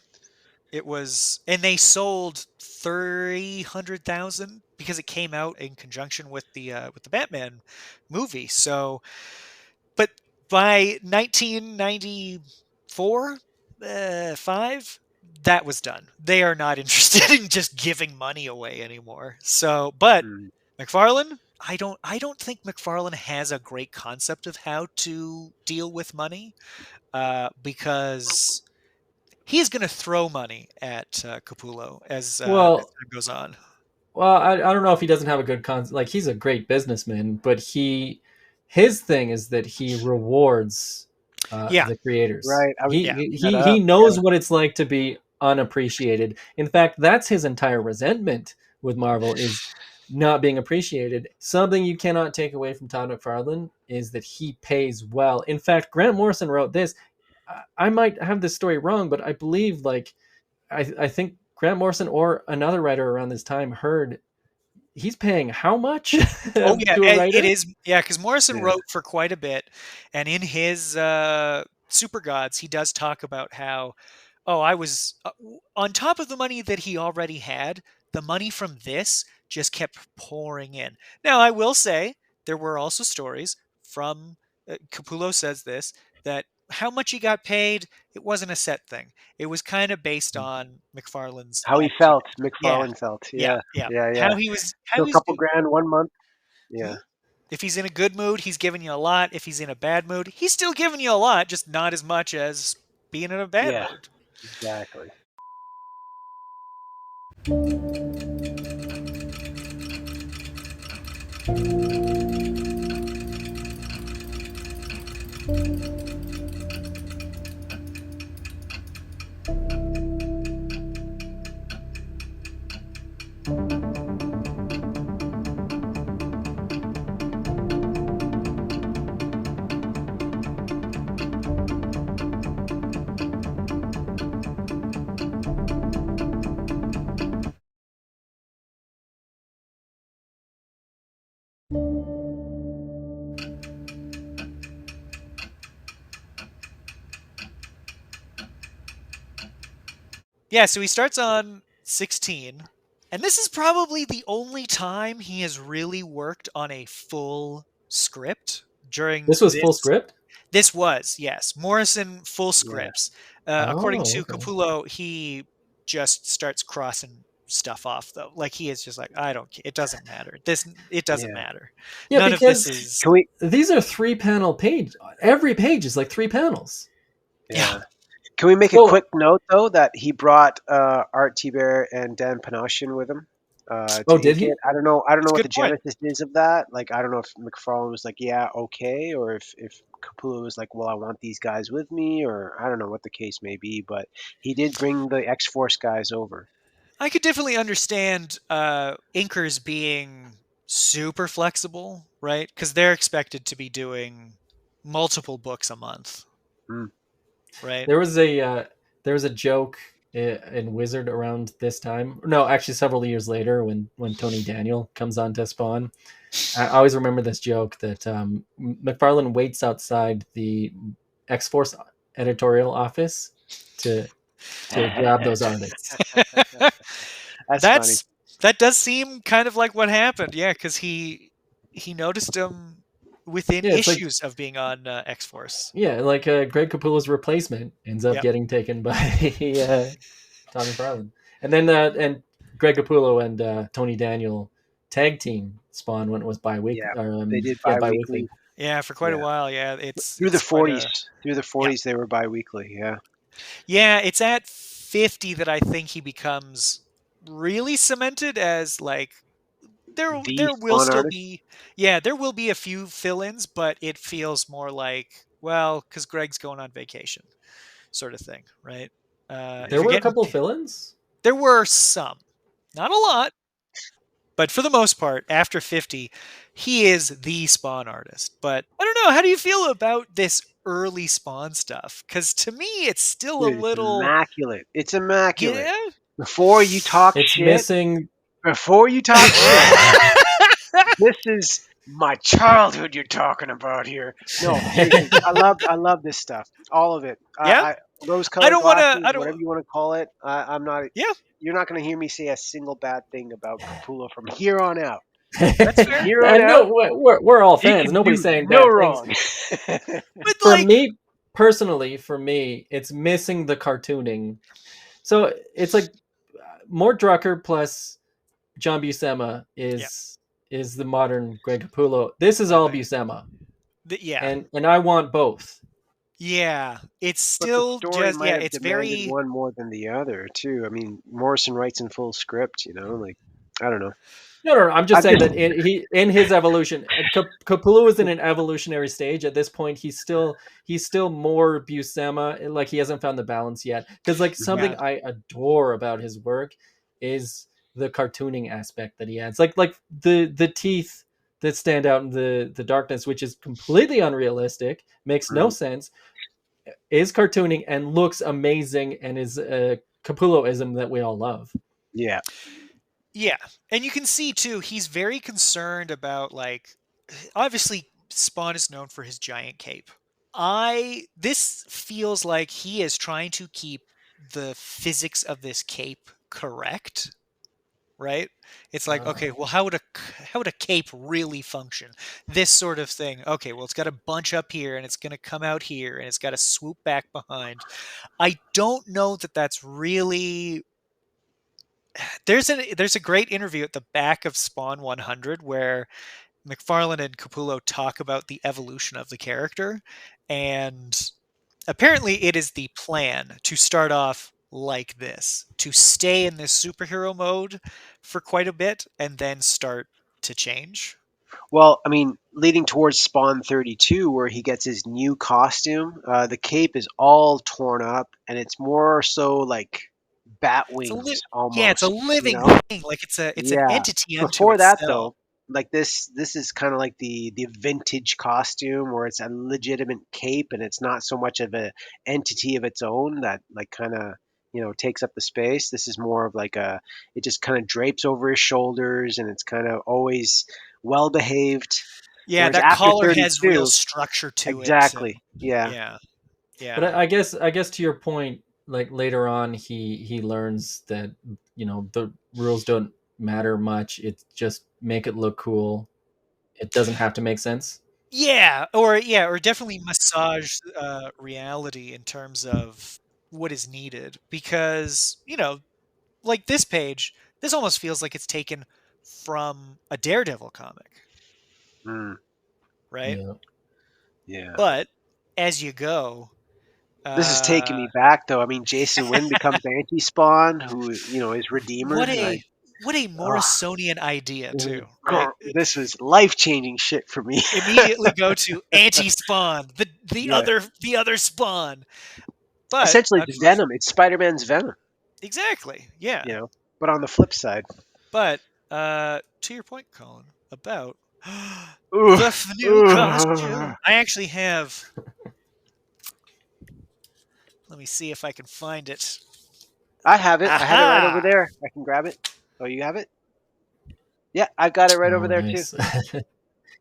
it was, and they sold 300,000 because it came out in conjunction with the Batman movie. So but by 1994, 5, that was done. They are not interested in just giving money away anymore. So, but Mm. McFarlane, I don't think McFarlane has a great concept of how to deal with money because he is going to throw money at Capullo as Well, time goes on. well, I don't know if he doesn't have a good con. Like he's a great businessman, but his thing is that he rewards Yeah, the creators. Right. I was yeah, bringing that He up. knows Yeah. what it's like to be unappreciated. In fact, that's his entire resentment with Marvel is not being appreciated. Something you cannot take away from Todd McFarlane is that he pays well. In fact, Grant Morrison wrote this. I might have this story wrong, but I believe like I think Grant Morrison or another writer around this time heard he's paying how much Oh yeah, to a it writer? is. Yeah, because Morrison Yeah. wrote for quite a bit, and in his Super Gods, he does talk about how, I was on top of the money that he already had. The money from this just kept pouring in. Now, I will say there were also stories from Capullo says this, that how much he got paid, it wasn't a set thing. It was kind of based on McFarlane's How he attitude. felt, Yeah, McFarlane felt. yeah, Yeah, yeah. yeah, yeah. How So a he's couple doing. grand 1 month. Yeah, If he's in a good mood, he's giving you a lot. If he's in a bad mood, he's still giving you a lot, just not as much as being in a bad yeah, mood. exactly. Yeah, so he starts on 16, and this is probably the only time he has really worked on a full script during This was full this. script. This was, yes, Morrison full Yeah, scripts. According Oh, to okay. Capullo, he just starts crossing stuff off though. Like he is just like, I don't care. It doesn't matter. It doesn't yeah, matter. Yeah, None of this because is. can we? these are 3-panel page. Every page is like 3 panels. Yeah. Yeah, can we make a So, quick note though that he brought Art Tiber and Dan Panosian with him oh, to did ink it? he? I don't know. I don't That's know a what good the point. genesis is of that. Like, I don't know if McFarlane was like, yeah, okay, or if Capullo was like, well, I want these guys with me, or I don't know what the case may be. But he did bring the X Force guys over. I could definitely understand inkers being super flexible, right? Because they're expected to be doing multiple books a month, Mm, right? There was a joke in Wizard around this time. No, actually, several years later, when Tony Daniel comes on to Spawn. I always remember this joke that McFarlane waits outside the X Force editorial office to grab those artists. that's funny. That's that does seem kind of like what happened, yeah, because he noticed him within Yeah, it's like, issues of being on X Force. yeah, like Greg Capullo's replacement ends up Yep. getting taken by Todd McFarlane, and then Greg Capullo and Tony Daniel tag team Spawn when it was bi-week, Yeah, they did yeah, biweekly. bi-weekly. Yeah, for quite a Yeah, while. Yeah, it's through the it's quite 40s. a Through the yeah. 40s, they were biweekly. Yeah. Yeah, it's at 50 that I think he becomes really cemented as like The there will Spawn still artist. be yeah, there will be a few fill-ins, but it feels more like well, because Greg's going on vacation, sort of thing, right? If There you're were a getting couple of fill-ins. there were some, not a lot, but for the most part, after 50, he is the Spawn artist. But I don't know, how do you feel about this early Spawn stuff? Because to me, it's still a Dude, it's little immaculate. It's immaculate. yeah. Before you talk It's shit, missing. before you talk shit, this is my childhood you're talking about here. No, seriously, I love this stuff, all of it. Yeah, I I rose-colored don't want to. glasses, I don't. whatever you want to call it. I'm not. Yeah, You're not going to hear me say a single bad thing about Capullo from here on out. that's From fair. here on And out, no, we're all he fans. can Nobody's do saying no bad things. wrong. But For like, me personally, it's missing the cartooning. So it's like Mort Drucker plus John Buscema yeah, is the modern Greg Capullo. This is I all think. Buscema, Yeah, and I want both. yeah. It's But the still story just might yeah. have It's demanded very one more than the other, too. I mean, Morrison writes in full script, like I don't know. No, no, no, I'm just I've saying just that in his evolution, Capullo is in an evolutionary stage at this point. He's still more Buscema, like he hasn't found the balance yet. Because like yeah, something I adore about his work is the cartooning aspect that he adds, like the teeth that stand out in the darkness, which is completely unrealistic, makes no mm, sense, is cartooning and looks amazing, and is a Capulloism that we all love. yeah, yeah. And you can see too. He's very concerned about like. Obviously, Spawn is known for his giant cape. This feels like he is trying to keep the physics of this cape correct, right? It's like, okay, well, how would a cape really function? This sort of thing. Okay, well, it's got to bunch up here, and it's going to come out here, and it's got to swoop back behind. I don't know that that's really. There's a great interview at the back of Spawn 100 where McFarlane and Capullo talk about the evolution of the character, and apparently it is the plan to start off like this, to stay in this superhero mode for quite a bit and then start to change. Well, I mean, leading towards Spawn 32, where he gets his new costume, the cape is all torn up, and it's more so like bat It's a wings yeah, it's a almost. You living know? thing. Like it's an Yeah. entity unto Before that, itself. though, like this is kind of like the vintage costume, where it's a legitimate cape, and it's not so much of a entity of its own that like kind of takes up the space. This is more of like it just kind of drapes over his shoulders, and it's kind of always well behaved. Yeah, Whereas that after collar has real 32, structure to it, and exactly, yeah. yeah, But yeah. I guess to your point, like later on, he learns that the rules don't matter much. It's just make it look cool. It doesn't have to make sense. Or definitely massage reality in terms of what is needed because like this page, this almost feels like it's taken from a Daredevil comic, Mm, right? Yeah. yeah. But as you go, This is taking uh, me back though. I mean, Jason Wynn becomes anti-Spawn, who is Redeemer. what And a what a ah, Morrisonian idea this is too, right? this was life-changing shit for me. Immediately go to anti-Spawn, Yeah, the other Spawn, but essentially it's unfortunately, Venom. It's Spider-Man's Venom, exactly, yeah. but on the flip side. But to your point, Colin, about Ooh, the new ooh. costume, I actually have. Let me see if I can find it. I have it. I have it right over Aha! there. I can grab it. Oh, you have it? Yeah, I've got it right over Oh, there too. nice.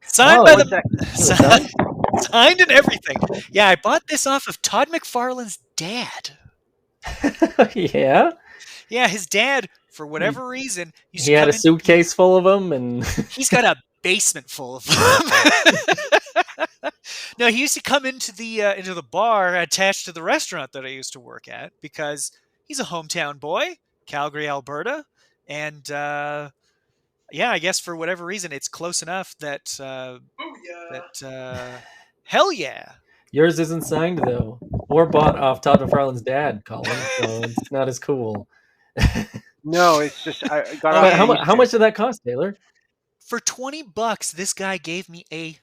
Signed Oh, by One the sec. it was done. signed and everything. Yeah, I bought this off of Todd McFarlane's dad. Yeah. Yeah, his dad, for He, whatever reason, used to he had a come into the. suitcase full of them, and He's got a basement full of them. No, he used to come into the bar attached to the restaurant that I used to work at because he's a hometown boy, Calgary, Alberta, and yeah, I guess for whatever reason, it's close enough that hell yeah. yours isn't signed though, or bought off Todd McFarlane's dad, Colin. So it's not as cool. No, it's just I got off But the Okay, how Eastern. much did that cost, Taylor? for $20, this guy gave me a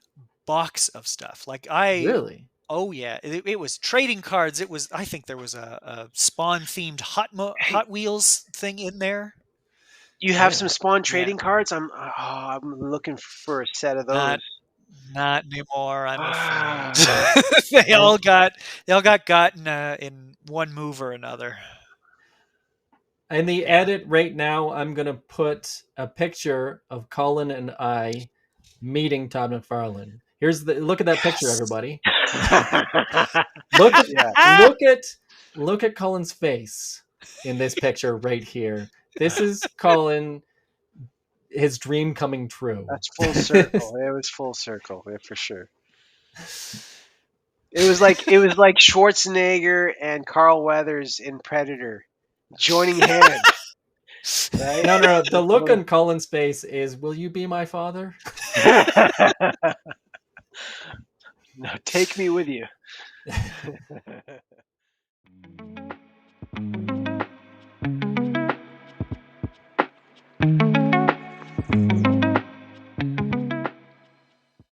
box of stuff. Like I Really? Oh yeah, it was trading cards. It was I think there was a Spawn themed Hey, Hot Wheels thing in there. you have some Oh, Spawn Yeah, trading cards? I'm looking for a set of not those. not anymore. I'm afraid Ah, they and all got gotten in one move or another. in the Yeah. edit right now, I'm gonna put a picture of Colin and I meeting Todd McFarlane. Here's the look at that picture, Yes. everybody. Look at yeah, look at look at Colin's face in this picture right here. This is Colin, his dream coming true. that's full circle. It was full circle, yeah, for sure. It was like Schwarzenegger and Carl Weathers in Predator joining hands, right? No, no, no. The With look little- on Colin's face is, "Will you be my father?" No, take me with you.